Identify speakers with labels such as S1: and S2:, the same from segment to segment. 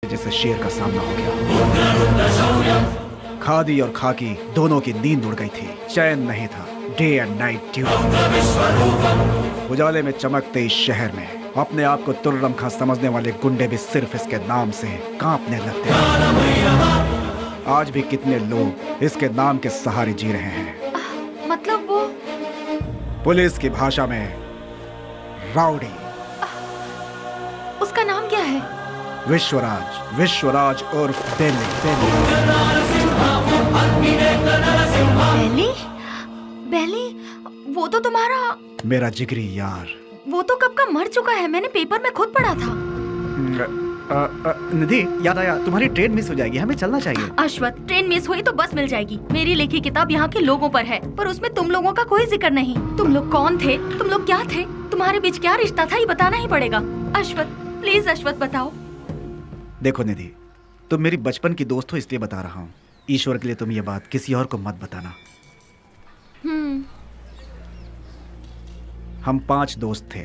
S1: जैसे शेर का सामना हो गया। खादी और खाकी दोनों की नींद उड़ गई थी, चैन नहीं था। Day and night duty. उजाले में चमकते इस शहर में अपने आप को तुर्रम खां समझने वाले गुंडे भी सिर्फ इसके नाम से कांपने लगते हैं। आज भी कितने लोग इसके नाम के सहारे जी रहे हैं।
S2: मतलब वो
S1: पुलिस की भाषा में राउडी।
S2: उसका नाम क्या है?
S1: विश्वराज। विश्वराज उर्फ बेली।
S2: बेली? बेली? वो तो तुम्हारा
S1: मेरा जिगरी यार।
S2: वो तो कब का मर चुका है, मैंने पेपर में खुद पढ़ा था।
S1: निधि, याद आया, तुम्हारी ट्रेन मिस हो जाएगी, हमें चलना चाहिए।
S2: अश्वत, ट्रेन मिस हुई तो बस मिल जाएगी। मेरी लिखी किताब यहाँ के लोगों पर है, पर उसमें तुम लोगों का कोई जिक्र नहीं। तुम लोग कौन थे? तुम लोग क्या थे? तुम्हारे बीच क्या रिश्ता था, ये बताना ही पड़ेगा। अश्वत, प्लीज अश्वत बताओ।
S1: देखो निधि, तुम मेरी बचपन की दोस्त हो इसलिए बता रहा हूँ। ईश्वर के लिए तुम ये बात किसी और को मत बताना। हम 5 दोस्त थे।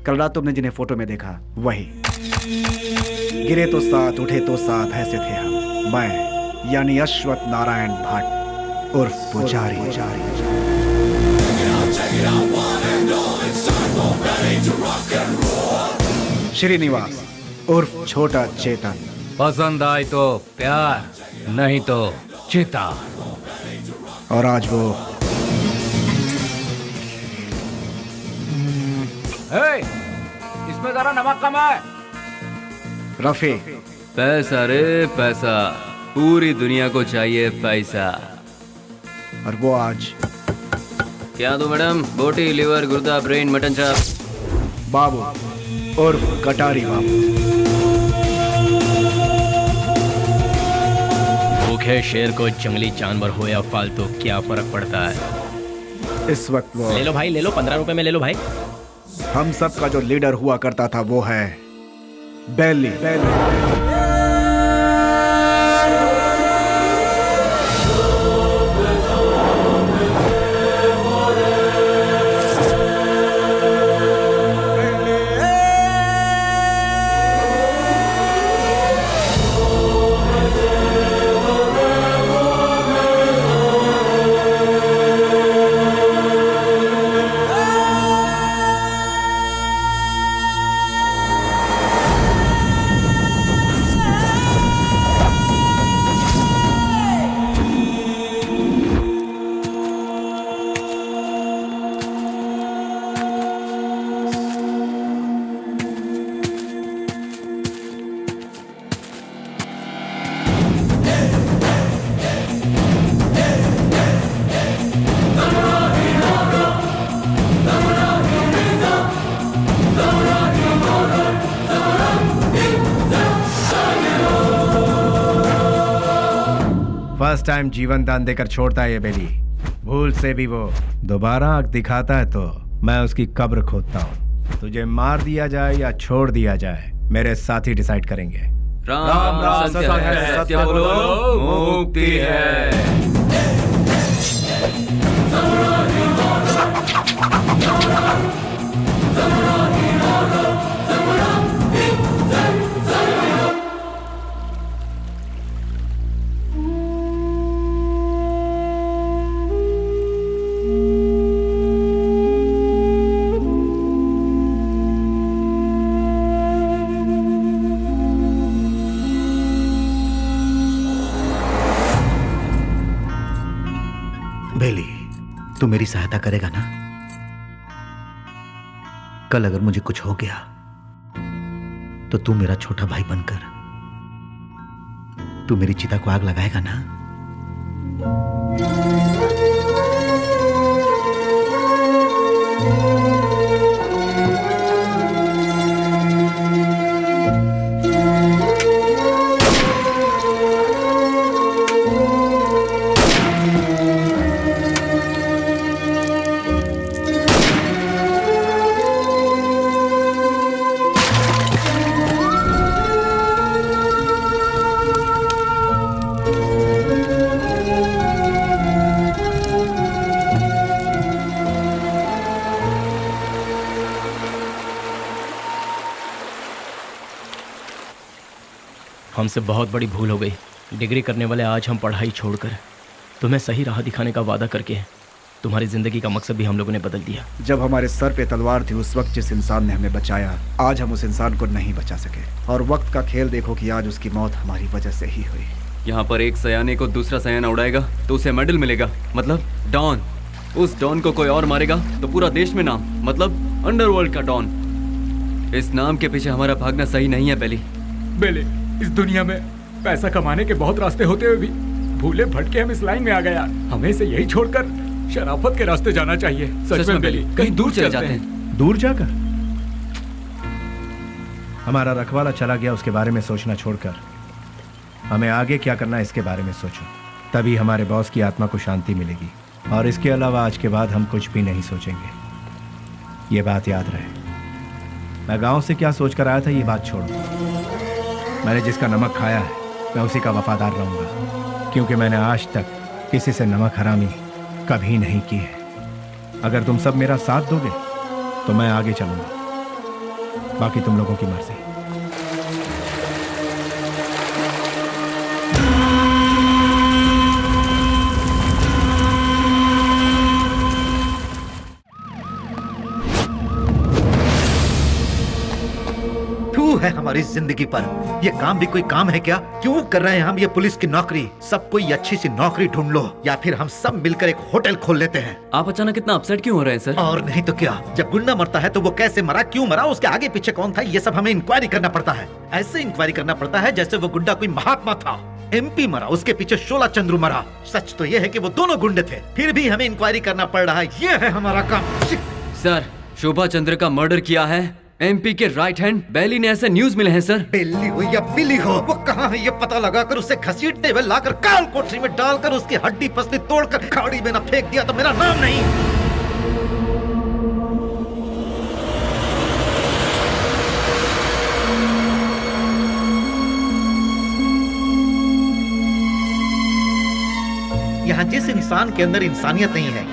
S1: कल रात तुमने जिन्हें फोटो में देखा वही। गिरे तो साथ, उठे तो साथ, ऐसे थे हम। मैं यानी अश्वत्थ नारायण भट्ट उर्फ पुजारी। श्रीनिवास उर्फ छोटा चेतन।
S3: पसंद आए तो प्यार, नहीं तो चिता।
S1: और आज वो
S3: इसमें जरा नमक कम है।
S1: रफी।
S4: पैसा रे पैसा, पूरी दुनिया को चाहिए पैसा।
S1: और वो आज
S4: क्या दो मैडम? बोटी, लिवर, गुर्दा, ब्रेन, मटन चाप।
S1: बाबू उर्फ कटारी बाबू।
S5: भूखे शेर को जंगली जानवर हो या फालतू क्या फर्क पड़ता है।
S1: इस वक्त वो
S5: ले लो भाई, ले लो, 15 रुपए में ले लो भाई।
S1: हम सब का जो लीडर हुआ करता था वो है बेली।
S6: फर्स्ट टाइम जीवन दान देकर छोड़ता है ये बेली। भूल से भी वो दोबारा आंख दिखाता है तो मैं उसकी कब्र खोदता हूँ। तुझे मार दिया जाए या छोड़ दिया जाए, मेरे साथी डिसाइड करेंगे।
S4: राम राम सत्य है, सत्य बोलो मुक्ति है।
S1: बेली, तू मेरी सहायता करेगा ना? कल अगर मुझे कुछ हो गया तो तू मेरा छोटा भाई बनकर तू मेरी चिता को आग लगाएगा ना?
S5: हमसे बहुत बड़ी भूल हो गई। डिग्री करने वाले आज हम पढ़ाई छोड़कर तुम्हें सही राह दिखाने का वादा करके तुम्हारी जिंदगी का मकसद भी हम लोगों ने बदल दिया।
S1: जब हमारे सर पे तलवार थी उस वक्त जिस इंसान ने हमें बचाया, आज हम उस इंसान को नहीं बचा सके। और वक्त का खेल देखो कि आज उसकी मौत हमारी वजह से ही हुई।
S4: यहाँ पर एक सयाने को दूसरा सयाना उड़ाएगा तो उसे मेडल मिलेगा, मतलब डॉन। उस डॉन को कोई और मारेगा तो पूरा देश में नाम, मतलब अंडरवर्ल्ड का डॉन। इस नाम के पीछे हमारा भागना सही नहीं है बेली।
S7: बेले, इस दुनिया में पैसा कमाने के बहुत रास्ते होते हुए भी भूले भटके हम इस लाइन में आ गया। हमें इसे यही छोड़कर शराफत के रास्ते जाना चाहिए।
S4: सच में बेली, कहीं दूर चले जाते हैं।
S6: दूर जाकर? हमारा रखवाला चला गया, उसके बारे में सोचना छोड़कर हमें आगे क्या करना है इसके बारे में सोचो। तभी हमारे बॉस की आत्मा को शांति मिलेगी। और इसके अलावा आज के बाद हम कुछ भी नहीं सोचेंगे। ये बात याद रहे। मैं गांव से क्या सोचकर आया था ये बात छोड़ो। मैंने जिसका नमक खाया है मैं उसी का वफादार रहूंगा, क्योंकि मैंने आज तक किसी से नमक हरामी कभी नहीं की है। अगर तुम सब मेरा साथ दोगे तो मैं आगे चलूंगा, बाकी तुम लोगों की मर्जी।
S8: है हमारी जिंदगी पर। ये काम भी कोई काम है क्या? क्यों कर रहे हैं हम ये पुलिस की नौकरी? सब कोई अच्छी सी नौकरी ढूंढ लो या फिर हम सब मिलकर एक होटल खोल लेते हैं।
S4: आप अचानक इतना अपसेट क्यों हो रहे हैं सर?
S8: और नहीं तो क्या, जब गुंडा मरता है तो वो कैसे मरा, क्यों मरा, उसके आगे पीछे कौन था, ये सब हमें इंक्वायरी करना पड़ता है। ऐसे इंक्वायरी करना पड़ता है जैसे वो गुंडा कोई महात्मा था। MP मरा, उसके पीछे शोला चंद्रू मरा। सच तो ये है कि वो दोनों गुंडे थे, फिर भी हमें इंक्वायरी करना पड़ रहा है। ये है हमारा काम।
S4: सर, शोभा चंद्र का मर्डर किया है MP के राइट हैंड बेली ने, ऐसे न्यूज मिले हैं सर।
S8: बेली हो या बिली हो, वो कहाँ है ये पता लगाकर उसे घसीटते हुए लाकर काल कोठरी में डालकर उसकी हड्डी पसली तोड़कर खाड़ी में न फेंक दिया तो मेरा नाम नहीं। यहाँ जिस इंसान के अंदर इंसानियत नहीं है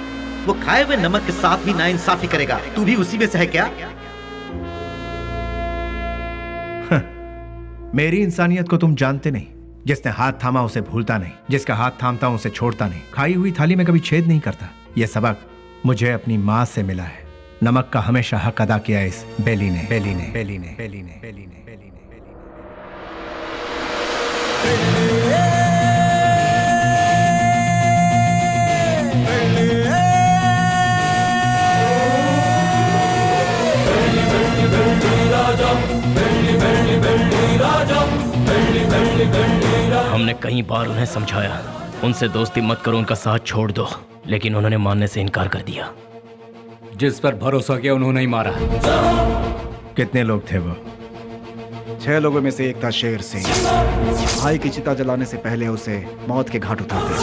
S8: वो खाए हुए नमक के साथ भी नाइंसाफी करेगा। तू भी उसी में से है क्या?
S6: मेरी इंसानियत को तुम जानते नहीं। जिसने हाथ थामा उसे भूलता नहीं, जिसका हाथ थामता उसे छोड़ता नहीं, खाई हुई थाली में कभी छेद नहीं करता। यह सबक मुझे अपनी माँ से मिला है। नमक का हमेशा हक अदा किया इस बेली ने, बेली ने, बेली ने, बेली ने, बेली ने, बेली ने,
S5: हमने कई बार उन्हें समझाया, उनसे दोस्ती मत करो, उनका साथ छोड़ दो, लेकिन उन्होंने मानने से इनकार कर दिया।
S3: जिस पर भरोसा किया उन्होंने ही मारा।
S6: कितने लोग थे वो?
S1: 6 लोगों में से एक था शेर सिंह। भाई की चिता जलाने से पहले उसे मौत के घाट उतारते।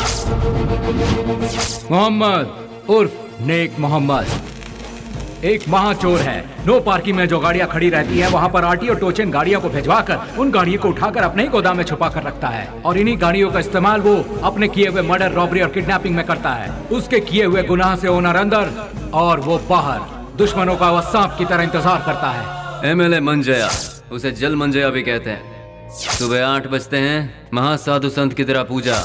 S3: मोहम्मद उर्फ नेक मोहम्मद एक महाचोर है। नो पार्किंग में जो गाड़ियां खड़ी रहती हैं वहां पर आरटी और टोचन गाड़ियों को भिजवाकर उन गाड़ियों को उठाकर अपने ही गोदाम में छुपा कर रखता है और इन्हीं गाड़ियों का इस्तेमाल वो अपने किए हुए मर्डर, रॉबरी और किडनैपिंग में करता है। उसके किए हुए गुनाह से ओनर अंदर और वो बाहर, दुश्मनों का वह सांप की तरह इंतजार करता है।
S4: MLA मंजया, उसे जल मंजया भी कहते हैं। सुबह 8 बजते हैं, महासाधु संत की तरह पूजा।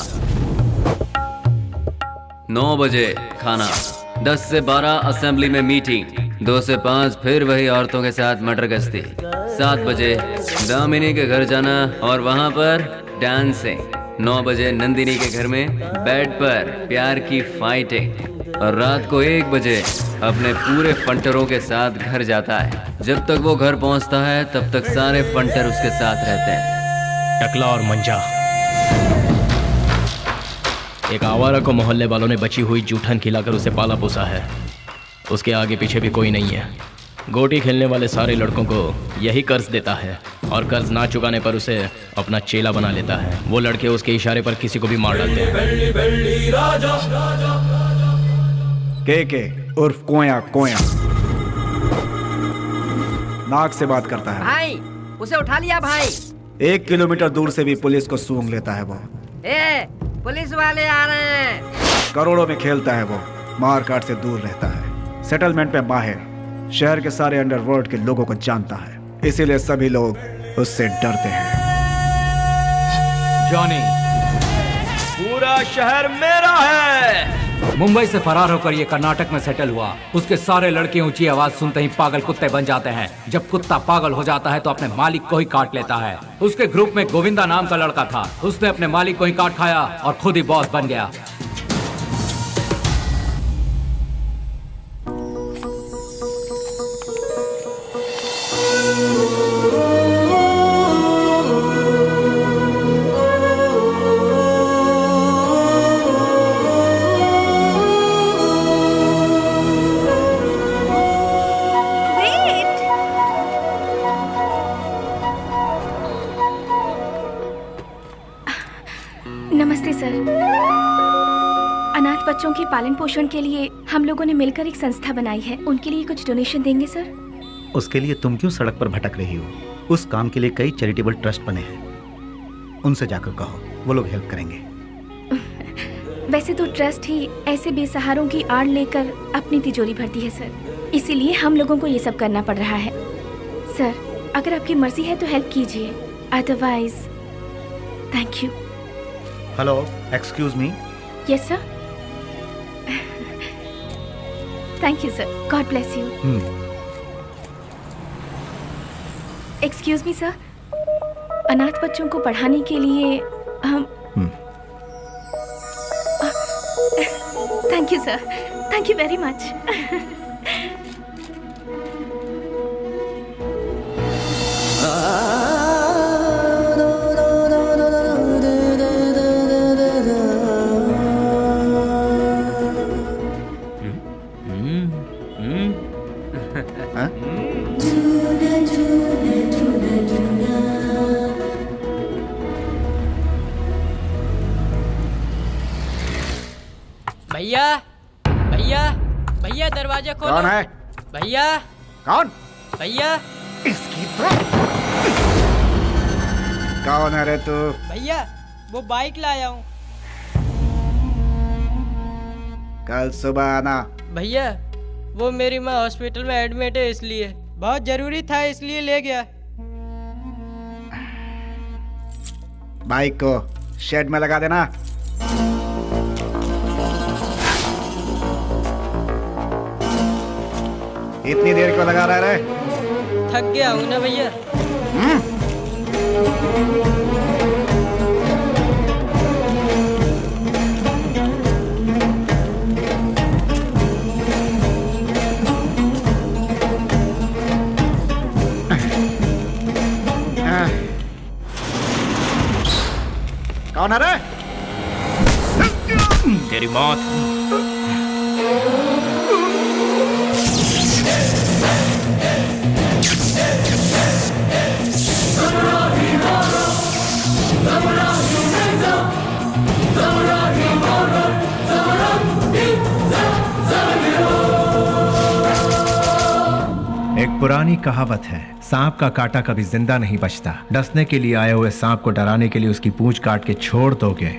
S4: 9 बजे खाना, 10 से 12 असेंबली में मीटिंग, 2 से 5 फिर वही औरतों के साथ मटर गश्ती, 7 बजे दामिनी के घर जाना और वहां पर डांसिंग, 9 बजे नंदिनी के घर में बेड पर प्यार की फाइटिंग और रात को 1 बजे अपने पूरे फंटरों के साथ घर जाता है। जब तक वो घर पहुंचता है तब तक सारे फंटर उसके साथ रहते हैं।
S5: टकला और मंजा, एक आवारा को मोहल्ले वालों ने बची हुई जूठन खिलाकर उसे पाला पोसा है। उसके आगे पीछे भी कोई नहीं है। गोटी खेलने वाले सारे लड़कों को यही कर्ज देता है और कर्ज ना चुकाने पर उसे अपना चेला बना लेता है। वो लड़के उसके इशारे पर किसी को भी मार डालते हैं।
S1: के उर्फ कोया कोया नाक से बात करता है।
S9: भाई उसे उठा लिया भाई।
S1: 1 किलोमीटर दूर से भी पुलिस को सूंघ लेता है वो।
S9: पुलिस वाले आ रहे हैं।
S1: करोड़ों में खेलता है वो, मार काट से दूर रहता है, सेटलमेंट पे माहिर, शहर के सारे अंडरवर्ल्ड के लोगों को जानता है, इसीलिए सभी लोग उससे डरते हैं।
S3: जॉनी,
S5: पूरा शहर मेरा है।
S3: मुंबई से फरार होकर ये कर्नाटक में सेटल हुआ। उसके सारे लड़के ऊंची आवाज सुनते ही पागल कुत्ते बन जाते हैं। जब कुत्ता पागल हो जाता है तो अपने मालिक को ही काट लेता है। उसके ग्रुप में गोविंदा नाम का लड़का था। उसने अपने मालिक को ही काट खाया और खुद ही बॉस बन गया।
S10: नमस्ते सर। अनाथ बच्चों के पालन पोषण के लिए हम लोगों ने मिलकर एक संस्था बनाई है। उनके लिए कुछ डोनेशन देंगे सर?
S8: उसके लिए तुम क्यों सड़क पर भटक रही हो? उस काम के लिए कई चैरिटेबल ट्रस्ट बने हैं, उनसे जाकर कहो, वो लोग हेल्प करेंगे।
S10: वैसे तो ट्रस्ट ही ऐसे बेसहारों की आड़ लेकर अपनी तिजोरी भरती है सर, इसीलिए हम लोगों को ये सब करना पड़ रहा है। सर, अगर आपकी मर्जी है तो हेल्प कीजिए, otherwise thank you.
S8: Hello, excuse me.
S10: Yes sir. Thank you sir, God bless you. Excuse me sir, अनाथ बच्चों को पढ़ाने के लिए हम thank you sir, thank you very much.
S9: भैया भैया भैया, दरवाजा खोलो।
S1: कौन है?
S9: भैया।
S1: कौन?
S9: भैया।
S1: इसकी तो कौन है रे तू?
S9: भैया, वो बाइक लाया हूँ।
S1: कल सुबह आना।
S9: भैया, वो मेरी माँ हॉस्पिटल में एडमिट है, इसलिए बहुत जरूरी था, इसलिए ले गया।
S1: बाइक को शेड में लगा देना। इतनी देर क्यों लगा रहा है रे?
S9: थक गया हूँ ना भैया।
S1: कौन है रे?
S5: तेरी मौत।
S6: एक पुरानी कहावत है, सांप का काटा कभी जिंदा नहीं बचता। डसने के लिए आए हुए सांप को डराने के लिए उसकी पूंछ काट के छोड़ दोगे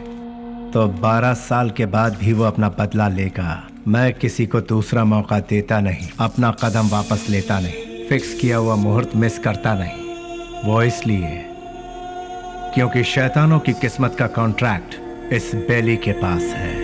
S6: तो 12 साल के बाद भी वो अपना बदला लेगा। मैं किसी को दूसरा मौका देता नहीं, अपना कदम वापस लेता नहीं, फिक्स किया हुआ मुहूर्त मिस करता नहीं। वो इसलिए क्योंकि शैतानों की किस्मत का कॉन्ट्रैक्ट इस बेली के पास है।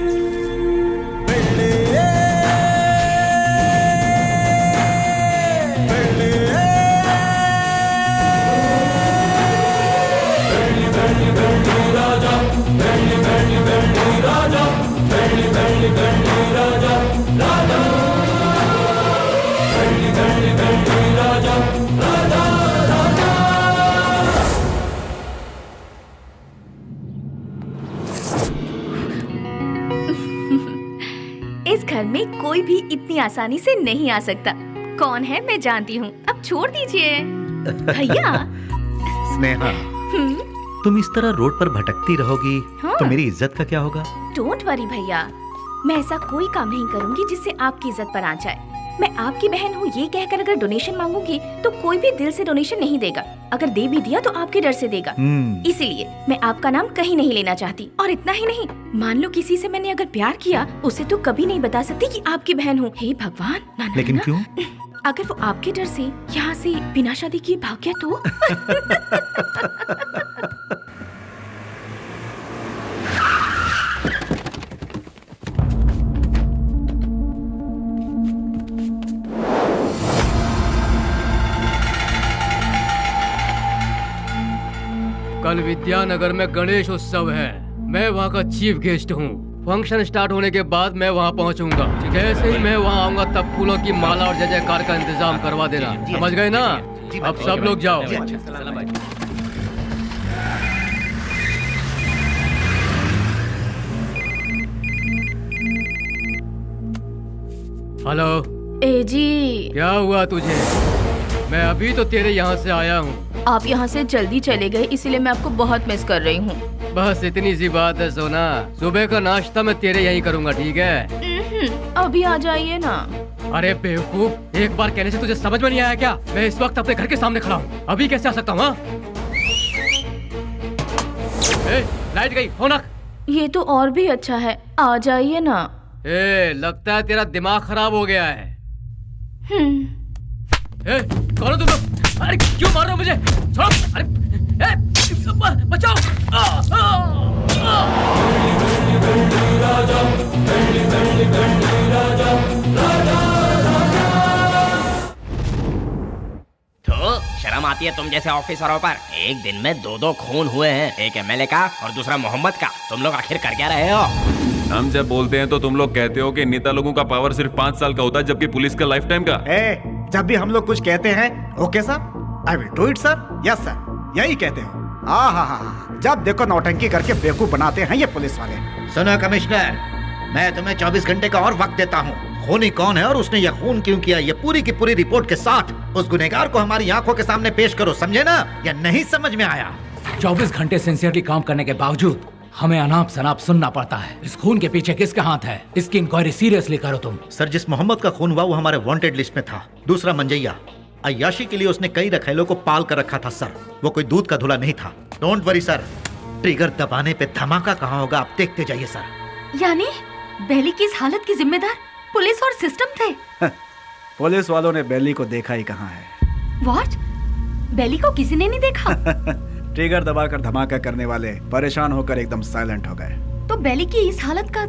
S10: इस घर में कोई भी इतनी आसानी से नहीं आ सकता। कौन है मैं जानती हूँ, अब छोड़ दीजिए। भैया।
S8: स्नेहा, तुम इस तरह रोड पर भटकती रहोगी
S10: हाँ।
S8: तो मेरी इज्जत का क्या होगा?
S10: डोंट वरी भैया, मैं ऐसा कोई काम नहीं करूंगी जिससे आपकी इज्जत पर आ जाए। मैं आपकी बहन हूँ ये कहकर अगर डोनेशन मांगूंगी तो कोई भी दिल से डोनेशन नहीं देगा। अगर दे भी दिया तो आपके डर से देगा। इसीलिए मैं आपका नाम कहीं नहीं लेना चाहती। और इतना ही नहीं, मान लो किसी से मैंने अगर प्यार किया, उसे तो कभी नहीं बता सकती कि आपकी बहन हूँ। हे भगवान, ना,
S8: लेकिन
S10: ना,
S8: क्यों?
S10: अगर वो आपके डर से यहाँ से बिना शादी किए भाग गया तो
S5: कल विद्यानगर में गणेश उत्सव है। मैं वहाँ का चीफ गेस्ट हूँ। फंक्शन स्टार्ट होने के बाद मैं वहाँ पहुँचूंगा। जैसे ही मैं वहाँ आऊंगा तब फूलों की माला और जय जयकार का इंतजाम करवा देना। समझ गए ना? अब सब लोग जाओ। हेलो।
S10: ए जी,
S5: क्या हुआ तुझे? मैं अभी तो तेरे यहाँ से आया हूँ।
S10: आप यहाँ से जल्दी चले गए, इसीलिए मैं आपको बहुत मिस कर रही हूँ।
S5: बस इतनी सी बात है सोना। सुबह का नाश्ता मैं तेरे यहीं करूँगा, ठीक है?
S10: अभी आ जाइए ना।
S5: अरे बेवकूफ, एक बार कहने से तुझे समझ में नहीं आया क्या? मैं इस वक्त अपने घर के सामने खड़ा हूँ, अभी कैसे आ सकता हूँ? लाइट गई, फोन रख।
S10: ये तो और भी अच्छा है, आ जाइए ना।
S5: लगता है तेरा दिमाग खराब हो गया है। कौन हो तुम लोग? अरे क्यों मार रहे हो मुझे? छोड़ो! अरे बचाओ!
S11: तो शर्म आती है तुम जैसे ऑफिसरों पर? एक दिन में दो खून हुए हैं, एक एमएलए का और दूसरा मोहम्मद का। तुम लोग आखिर कर क्या रहे हो?
S12: हम जब बोलते हैं तो तुम लोग कहते हो कि नेता लोगों का पावर सिर्फ 5 साल का होता है, जबकि पुलिस का लाइफ टाइम का।
S1: जब भी हम लोग कुछ कहते हैं, okay sir, I will do it sir, yes sir, यही कहते हो। जब देखो नौटंकी करके बेवकूफ बनाते हैं ये पुलिस वाले।
S8: सुनो कमिश्नर, मैं तुम्हें 24 घंटे का और वक्त देता हूँ। खूनी कौन है और उसने यह खून क्यों किया, ये पूरी की पूरी रिपोर्ट के साथ उस गुनहगार को हमारी आंखों के सामने पेश करो, समझे ना? या नहीं समझ में आया?
S3: 24 घंटे सिंसियरली काम करने के बावजूद हमें अनाप शनाप सुनना पड़ता है। इस खून के पीछे किसका हाथ है? इसकी इंक्वायरी सीरियसली करो तुम।
S8: सर, जिस मोहम्मद का खून हुआ वो हमारे वांटेड लिस्ट में था। दूसरा मंजैया, अय्याशी के लिए उसने कई रखेलों को पाल कर रखा था सर। वो कोई दूध का धुला नहीं था। डोंट वरी सर, ट्रिगर दबाने पे धमाका कहाँ होगा आप देखते जाइए सर।
S2: यानी बेली की इस हालत की जिम्मेदार पुलिस और सिस्टम थे?
S1: पुलिस वालों ने बेली को देखा ही कहाँ है।
S2: व्हाट? बेली को किसी ने नहीं देखा?
S1: ट्रिगर दबाकर धमाका करने वाले परेशान होकर एकदम साइलेंट हो गए।
S2: तो बेली की इस हालत का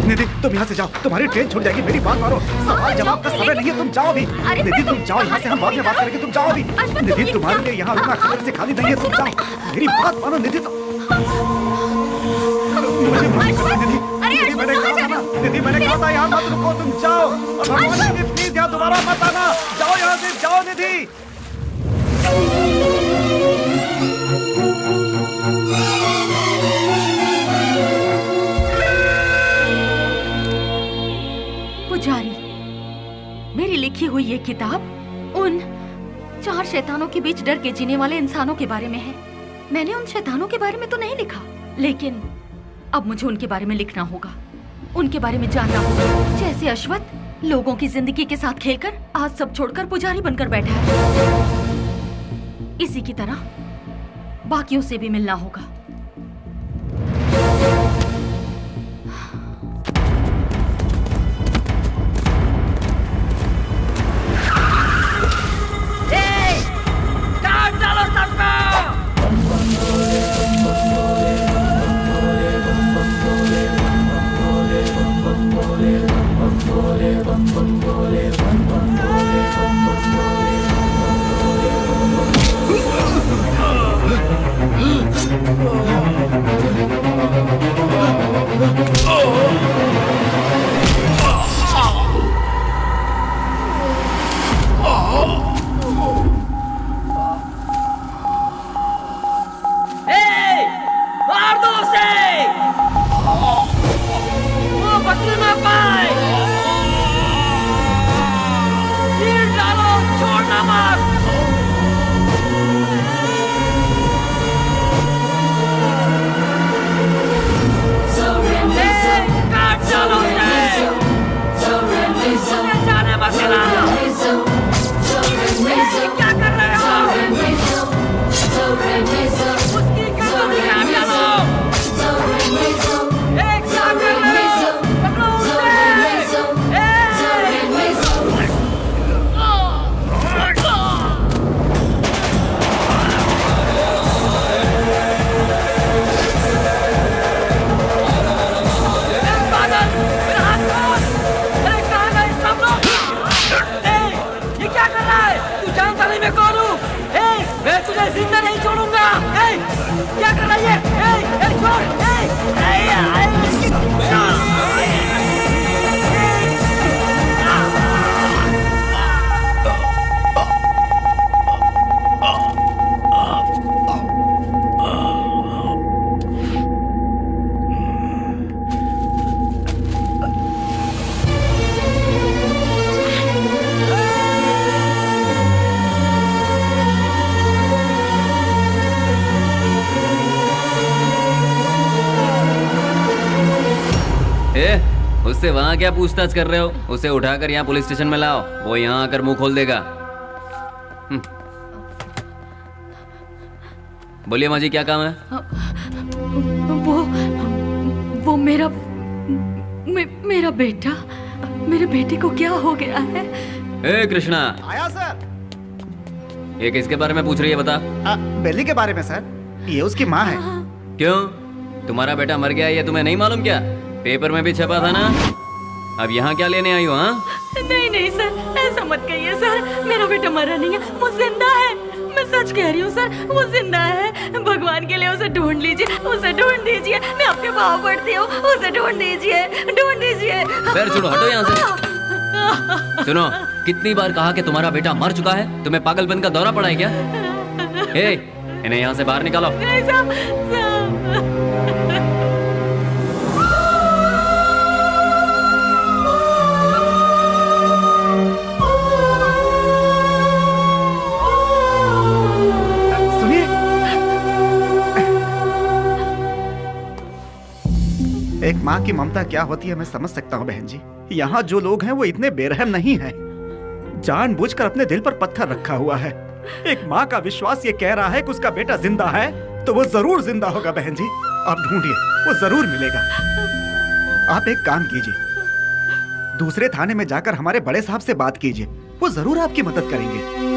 S1: निधि, तुम यहाँ से जाओ, तुम्हारी ट्रेन छूट जाएगी। मेरी बात मानो, सवाल जवाब का समय नहीं है, तुम जाओ भी। निधि तुम जाओ यहाँ से, हम बाद में बात करेंगे, तुम जाओ भी। निधि तुम्हारे लिए यहाँ रुकना खबर से खाली नहीं है, तुम जाओ। मेरी बात मानो निधि। मुझे माफ करो निधि, निधि मैंने कहा था ना, निधि मैंने कहा था यहाँ मत रुको, तुम जाओ। भगवान निधि प्लीज यहाँ दोबारा मत आना, जाओ यहाँ से, जाओ निधि।
S2: पुजारी, मेरी लिखी हुई ये किताब उन 4 शैतानों के बीच डर के जीने वाले इंसानों के बारे में है। मैंने उन शैतानों के बारे में तो नहीं लिखा, लेकिन अब मुझे उनके बारे में लिखना होगा, उनके बारे में जानना होगा। जैसे अश्वत्थ लोगों की जिंदगी के साथ खेलकर आज सब छोड़कर पुजारी बनकर बैठा है, इसी की तरह बाकियों से भी मिलना होगा।
S4: उससे वहाँ क्या पूछताछ कर रहे हो? उसे उठाकर यहाँ पुलिस स्टेशन में लाओ, वो यहाँ आकर मुंह खोल देगा। बोलिए माँ जी, क्या काम है?
S2: वो मेरा बेटा, मेरे बेटे को क्या हो गया है?
S4: ए कृष्णा,
S1: आया सर।
S4: ये किसके बारे में पूछ रही है बता?
S1: बेली के बारे में सर, ये उसकी माँ है।
S4: क्यों, तुम्हारा बेटा मर गया ये तुम्हें नहीं मालूम क्या? पेपर में भी छपा था ना। अब यहाँ क्या लेने आई हो? हाँ
S2: नहीं सर, ऐसा मत कहिए सर, मेरा बेटा मरा नहीं है, वो जिंदा है। मैं सच कह रही हूँ सर, वो जिंदा है। भगवान के लिए उसे ढूंढ लीजिए, उसे ढूंढ दीजिए, मैं आपके पाँव पड़ती हूँ, उसे ढूंढ दीजिए, ढूंढ दीजिए।
S4: पैर छोड़ो, हटो यहाँ से। सुनो, कितनी बार कहा कि तुम्हारा बेटा मर चुका है? तुम्हें पागलपन का दौरा पड़ा है क्या? ए, इन्हें यहाँ से बाहर निकालो।
S1: एक माँ की ममता क्या होती है मैं समझ सकता हूँ बहन जी। यहाँ जो लोग हैं वो इतने बेरहम नहीं हैं। जानबूझकर अपने दिल पर पत्थर रखा हुआ है। एक माँ का विश्वास ये कह रहा है कि उसका बेटा जिंदा है, तो वो जरूर जिंदा होगा बहन जी। आप ढूंढिए, वो जरूर मिलेगा। आप एक काम कीजिए, दूसरे थाने में जाकर हमारे बड़े साहब से बात कीजिए, वो जरूर आपकी मदद करेंगे।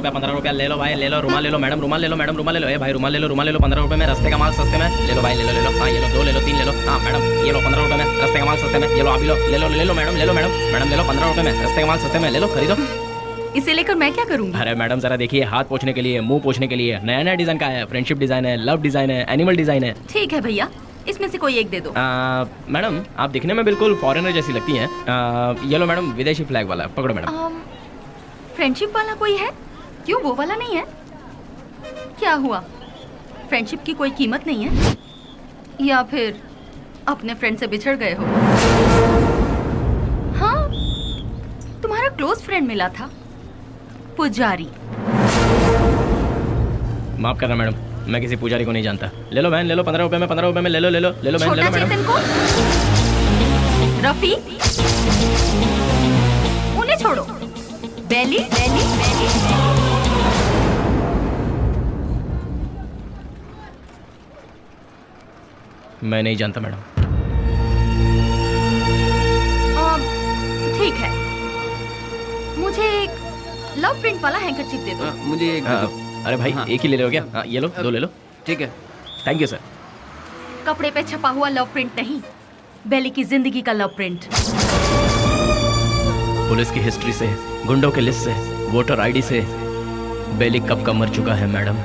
S5: पंद्रह रुपया ले लो भाई, ले लो। रुमाल ले लो मैडम, रुमाल ले लो मैडम, रुमाल ले लो। ए भाई रुमाल ले लो, रुमाल ले लो। 15 रुपए में रास्ते का माल सस्ते में ले लो भाई, ले लो। हाँ ये लो, 2 ले लो, 3 ले लो। हाँ मैडम ये लो, 15 रुपए में रास्ते का माल सस्ते में। ये लो अभी लो, ले लो मैडम, ले लो मैडम, ले लो 15 रुपए में रास्ते का माल सस्ते में, ले लो, खरीदो।
S2: इसे लेकर मैं क्या करूँगी?
S5: अरे मैडम जरा देखिए, हाथ पोछने के लिए, मुंह पोछने के लिए नया नया डिजाइन का है। फ्रेंडशिप डिजाइन है, लव डिजाइन है, एनिमल डिजाइन है।
S2: ठीक है भैया, इसमें से कोई एक दे दो।
S5: मैडम आप दिखने में बिल्कुल फॉरेनर जैसी लगती हैं। ये लो मैडम, विदेशी फ्लैग वाला, पकड़ो मैडम।
S2: फ्रेंडशिप वाला कोई है? क्यों, वो वाला नहीं है? क्या हुआ, फ्रेंडशिप की कोई कीमत नहीं है? या फिर अपने फ्रेंड से बिछड़ गए हो? हाँ, तुम्हारा क्लोज फ्रेंड मिला था, पुजारी।
S5: माफ करना मैडम, मैं किसी पुजारी को नहीं जानता। ले लो बहन, ले लो 15 रुपए में, 15 रुपए में ले लो, ले लो, ले लो बहन, ले लो मैडम।
S2: रफी, उन्हें छोड़ो। बेली, बेली, बेली।
S5: मैं नहीं जानता मैडम।
S2: ठीक है, मुझे एक लव प्रिंट वाला हैंकरचीफ दे दो।
S4: मुझे एक
S5: अरे भाई एक ही ले लो क्या? ये लो, 2 ले लो।
S4: ठीक है,
S5: थैंक यू सर।
S2: कपड़े पे छपा हुआ लव प्रिंट नहीं, बेली की जिंदगी का लव प्रिंट।
S5: पुलिस की हिस्ट्री से, गुंडों के लिस्ट से, वोटर आईडी से बेली कब का मर चुका है मैडम।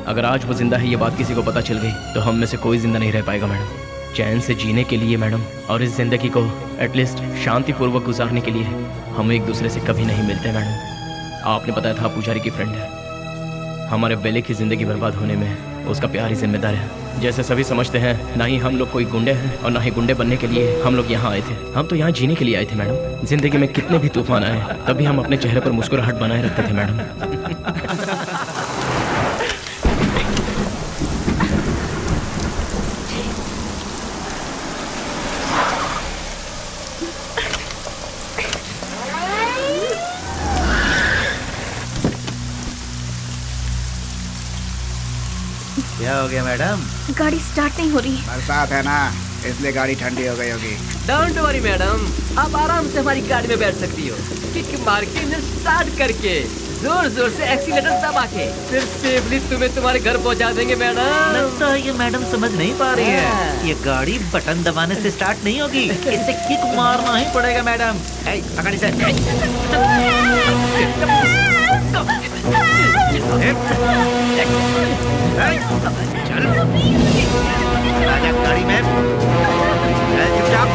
S5: अगर आज वो जिंदा है ये बात किसी को पता चल गई तो हम में से कोई जिंदा नहीं रह पाएगा मैडम। चैन से जीने के लिए मैडम, और इस जिंदगी को एटलीस्ट शांतिपूर्वक गुजारने के लिए हम एक दूसरे से कभी नहीं मिलते मैडम। आपने बताया था पुजारी की फ्रेंड है। हमारे बेली की जिंदगी बर्बाद होने में उसका प्यार ही जिम्मेदार है। जैसे सभी समझते हैं, ना ही हम लोग कोई गुंडे हैं और ना ही गुंडे बनने के लिए हम लोग यहाँ आए थे। हम तो यहाँ जीने के लिए आए थे मैडम। जिंदगी में कितने भी तूफान आए तभी हम अपने चेहरे पर मुस्कुराहट बनाए रखते थे मैडम।
S8: क्या हो गया मैडम?
S10: गाड़ी स्टार्ट नहीं हो रही।
S1: बरसात है ना, इसलिए गाड़ी ठंडी हो गई होगी।
S11: डोंट वरी मैडम, आप आराम से हमारी गाड़ी में बैठ सकती हो। किक मार के इंजन स्टार्ट करके जोर जोर से एक्सीलेटर दबा के फिर सेफली तुम्हें तुम्हारे घर पहुंचा देंगे मैडम।
S8: लगता है ये मैडम समझ नहीं पा रही है। ये गाड़ी बटन दबाने से स्टार्ट नहीं होगी, इसे किक मारना ही पड़ेगा मैडम। पकड़ी से चल गाड़ी में चुपचाप।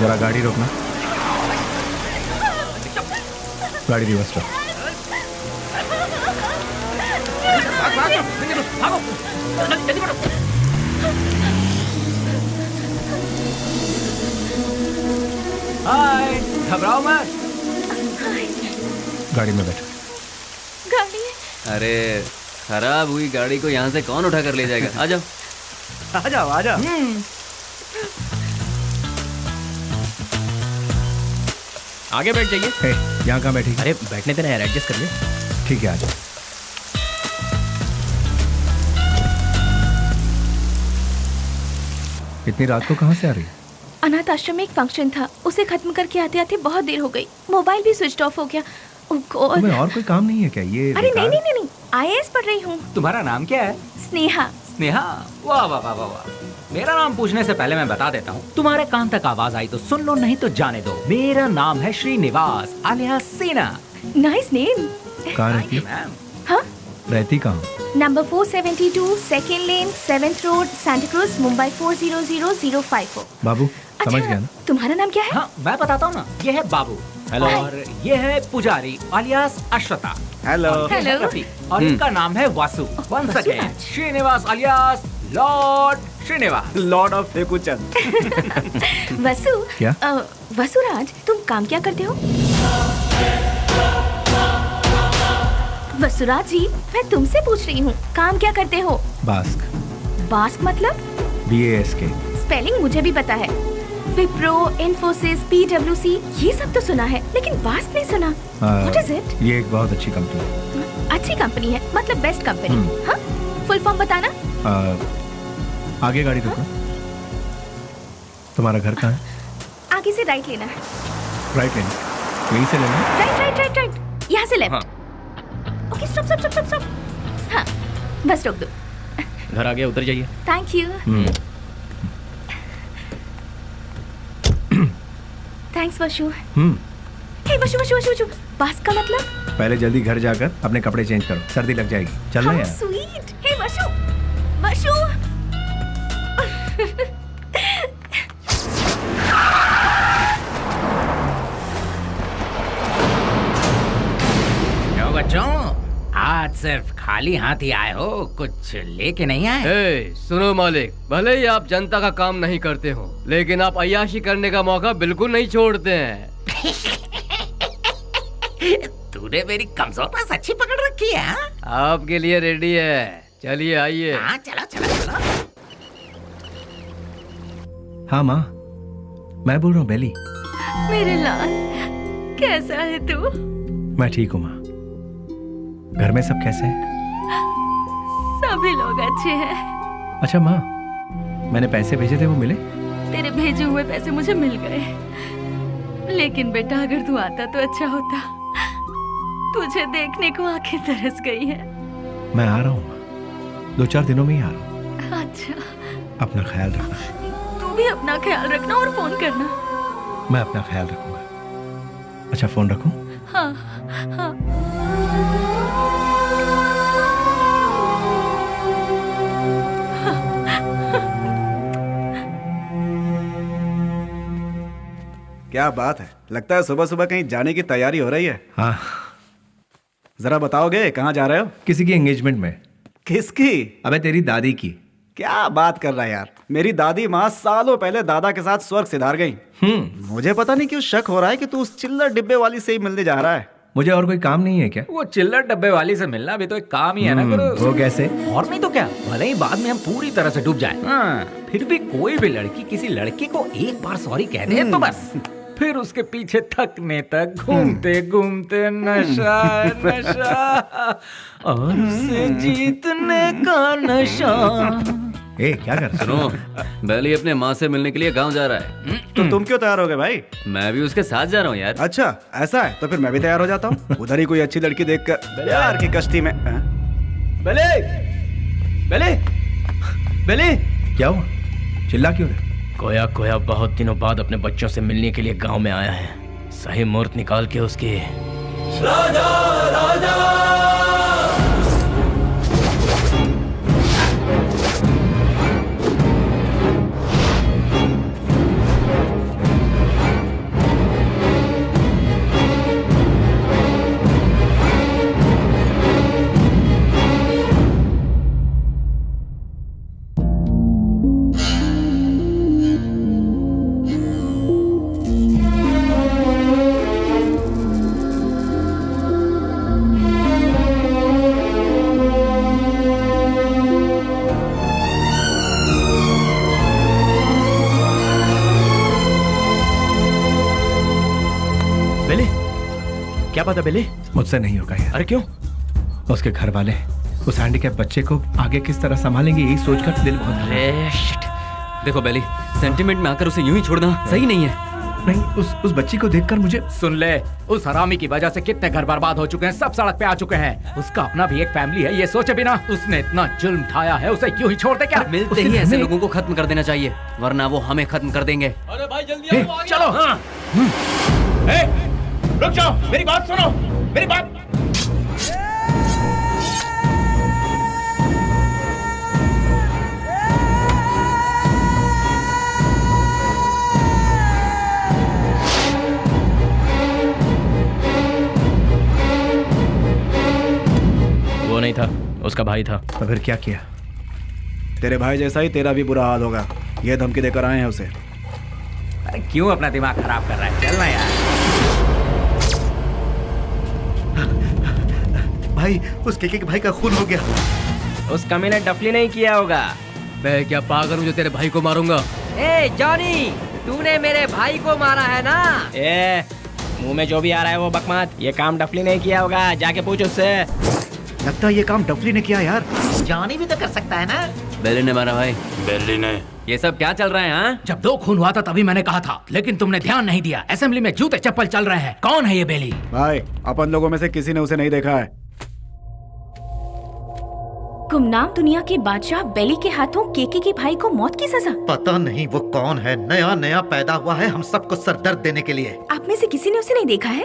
S6: जरा गाड़ी रोकना, गाड़ी रिवर्स करो।
S3: हाय, घबराओ मत।
S6: गाड़ी में बैठो।
S10: गाड़ी
S4: अरे खराब हुई गाड़ी को यहाँ से कौन उठा कर ले जाएगा? आ जाओ।
S1: आ जाओ आ जाओ।
S5: आगे बैठ जाइए।
S6: हे, यहाँ कहाँ बैठी?
S5: अरे बैठने देना यार, एडजस्ट कर ले।
S6: ठीक है, आ जाओ। इतनी रात को कहाँ से आ रही?
S10: अनाथ आश्रम में एक फंक्शन था, उसे खत्म करके आते आते बहुत देर हो गई। मोबाइल भी स्विच ऑफ हो गया। ओह गॉड।
S6: तुम्हें और कोई काम नहीं है क्या? ये
S10: अरे नहीं नहीं नहीं, IAS पढ़ रही हूँ।
S3: तुम्हारा नाम क्या है?
S10: स्नेहा।
S3: स्नेहा? वाह वाह वाह वाह वाह। मेरा नाम पूछने से पहले मैं बता देता हूँ, तुम्हारे कान तक आवाज आई तो सुन लो, नहीं तो जाने दो। मेरा नाम है श्रीनिवास आलिया सेना।
S10: Nice name.
S6: कहाँ रहती है?
S3: मैम,
S10: हाँ,
S6: रहती कहाँ?
S10: नंबर 472 सेकेंड लेन 7th road Santa cruise Mumbai 400054।
S6: बाबू समझ गया ना?
S10: तुम्हारा नाम क्या है?
S3: हाँ मैं बताता हूँ ना, ये है बाबू।
S5: हेलो।
S3: और ये है पुजारी आलियास अश्वता।
S1: हेलो।
S3: और ये है
S10: हेलो।
S3: रफी, और इनका नाम है Vasu. Once
S10: Vasu
S3: again
S10: Raj.
S3: Srinivas alias lord Srinivas.
S1: Lord of Fekuchand.
S10: Vasu.
S6: क्या?
S10: वसुराज, तुम काम क्या करते हो? वसुराज जी, मैं तुमसे पूछ रही हूँ, काम क्या करते हो?
S6: बास्क।
S10: बास्क मतलब?
S6: BASK।
S10: स्पेलिंग मुझे भी पता है। विप्रो, इन्फोसिस, PwC, ये सब तो सुना है, लेकिन बास्क नहीं सुना। What is it?
S6: ये एक बहुत अच्छी कंपनी है।
S10: अच्छी कंपनी है, मतलब बेस्ट कंपनी। हाँ, फुल फॉर्म बताना।
S6: आगे गाड़ी रोको। तुम्हारा घर कहाँ है?
S10: आगे से राइट लेना है।
S6: राइट लेना। यहीं से लेना है?
S10: राइट राइट राइट राइट, यहाँ से left. Okay, stop stop stop stop. हाँ, बस रोक दो।
S5: घर आ गया, उतर जाइए।
S10: Thank you. Thanks Vashu. Hey Vashu Vashu Vashu Vashu, बास्क का मतलब?
S6: पहले जल्दी घर जाकर अपने कपड़े चेंज करो, सर्दी लग जाएगी। चल रहा है यार।
S10: स्वीट। हे वशु वशु।
S3: क्यों बच्चों, आज सिर्फ खाली हाथ ही आए हो, कुछ लेके नहीं आए?
S11: ए, सुनो मालिक, भले ही आप जनता का काम नहीं करते हो, लेकिन आप अय्याशी करने का मौका बिल्कुल नहीं छोड़ते हैं।
S3: तूने मेरी कमजोर पास अच्छी पकड़ रखी है। हाँ?
S11: आपके लिए रेडी है, चलिए आइए।
S3: हाँ चलो चलो चलो।
S6: हाँ माँ, मैं बोल रहा हूँ बेली।
S2: मेरे लाल, कैसा है तू?
S6: मैं ठीक हूँ माँ। घर में सब कैसे हैं?
S2: सभी लोग अच्छे हैं।
S6: अच्छा माँ, मैंने पैसे भेजे थे, वो मिले?
S2: तेरे भेजे हुए पैसे मुझे मिल गए, लेकिन बेटा अगर तू आता तो अच्छा होता। तुझे देखने को आंखें तरस गई है।
S6: मैं आ रहा हूँ माँ, 2-4 दिनों में ही आ रहा हूँ।
S2: अच्छा,
S6: अपना ख्याल रखना।
S2: तू भी अपना ख्याल रखना और फोन करना।
S6: मैं अपना ख्याल रखूंगा। अच्छा, फोन रखूं?
S2: हाँ हाँ।
S1: क्या बात है, लगता है सुबह सुबह कहीं जाने की तैयारी हो रही है।
S6: हाँ।
S1: जरा बताओगे कहाँ जा रहे हो?
S6: किसी की एंगेजमेंट में।
S1: किसकी?
S6: अबे तेरी दादी की।
S1: क्या बात कर रहा है यार, मेरी दादी माँ सालों पहले दादा के साथ स्वर्ग सिधार गई। मुझे पता नहीं क्यों शक हो रहा है कि तू उस चिल्लर डिब्बे वाली से ही मिलने जा रहा है।
S6: मुझे और कोई काम नहीं है क्या?
S3: वो चिल्लर डब्बे वाली से मिलना भी तो एक काम ही है ना गुरु।
S6: वो कैसे?
S3: और नहीं तो क्या, भले ही बाद में हम पूरी तरह से डूब जाए, फिर भी कोई भी लड़की किसी लड़के को एक बार सॉरी कह दे तो बस, फिर उसके पीछे थकने तक घूमते घूमते नशा नशा और उसे जीतने का नशा।
S6: ए, क्या कर?
S4: सुनो, बेली अपने माँ से मिलने के लिए गांव जा रहा है।
S1: तो तुम क्यों तैयार हो गए भाई?
S4: मैं भी उसके साथ जा रहा हूँ यार।
S1: अच्छा ऐसा है, तो फिर मैं भी तैयार हो जाता हूँ। उधर ही कोई अच्छी लड़की देखकर प्यार की कश्ती में।
S5: बेले, बेले, बेले,
S6: क्या हुआ? चिल्ला क्यों रहे?
S5: कोया कोया बहुत दिनों बाद अपने बच्चों से मिलने के लिए गांव में आया है। सही मुहूर्त निकाल के उसके
S3: राजा राजा
S5: बात है बेली?
S6: मुझसे नहीं होगा यार।
S5: अरे क्यों?
S6: उसके घर वाले उस हैंडीकैप बच्चे को आगे किस तरह संभालेंगे, यही सोचकर दिल बहुत।
S4: अरे शिट। देखो बेली, सेंटिमेंट में आकर उसे यूं ही छोड़ना सही नहीं है।
S6: नहीं, उस बच्ची को देखकर मुझे।
S3: सुन ले, उस हरामी की वजह से कितने घर बर्बाद हो चुके हैं, सब सड़क पे आ चुके हैं। उसका अपना भी एक फैमिली है, ये सोचे बिना उसने इतना जुल्म ढाया है, उसे क्यों ही छोड़ दे क्या?
S4: मिलते ही ऐसे लोगों को खत्म कर देना चाहिए, वरना वो हमें खत्म कर देंगे।
S9: अरे भाई जल्दी आओ,
S5: चलो। हाँ। रुक जाओ, मेरी बात सुनो, मेरी बात। वो नहीं था, उसका भाई था।
S6: तो फिर क्या किया?
S1: तेरे भाई जैसा ही तेरा भी बुरा हाल होगा, ये धमकी देकर आए हैं उसे।
S3: अरे क्यों अपना दिमाग खराब कर रहा है? चलना यार।
S8: भाई, उस केके के भाई का खून हो गया।
S5: उस कमीने डफली नहीं किया होगा।
S11: मैं क्या पागल हूँ जो तेरे भाई को मारूंगा? ए जॉनी, तूने मेरे भाई को मारा है ना?
S5: ए, मुंह में जो भी आ रहा है वो बकवास। ये काम डफली नहीं किया होगा, जाके पूछ उससे।
S1: लगता है ये काम डफली ने किया यार।
S8: जानी भी तो कर सकता है ना।
S4: बेली ने मारा भाई।
S12: बेली ने।
S4: ये सब क्या चल रहा है? हाँ,
S3: जब 2 खून हुआ था तभी मैंने कहा था, लेकिन तुमने ध्यान नहीं दिया। असेंबली में जूते चप्पल चल रहे हैं। कौन है ये बेली?
S1: भाई, अपन लोगों में से किसी ने उसे नहीं देखा है।
S10: गुमनाम दुनिया के बादशाह बेली के हाथों केके के भाई को मौत की सजा।
S8: पता नहीं वो कौन है, नया नया पैदा हुआ है हम सबको सरदर्द देने के लिए।
S10: आप में से किसी ने उसे नहीं देखा है?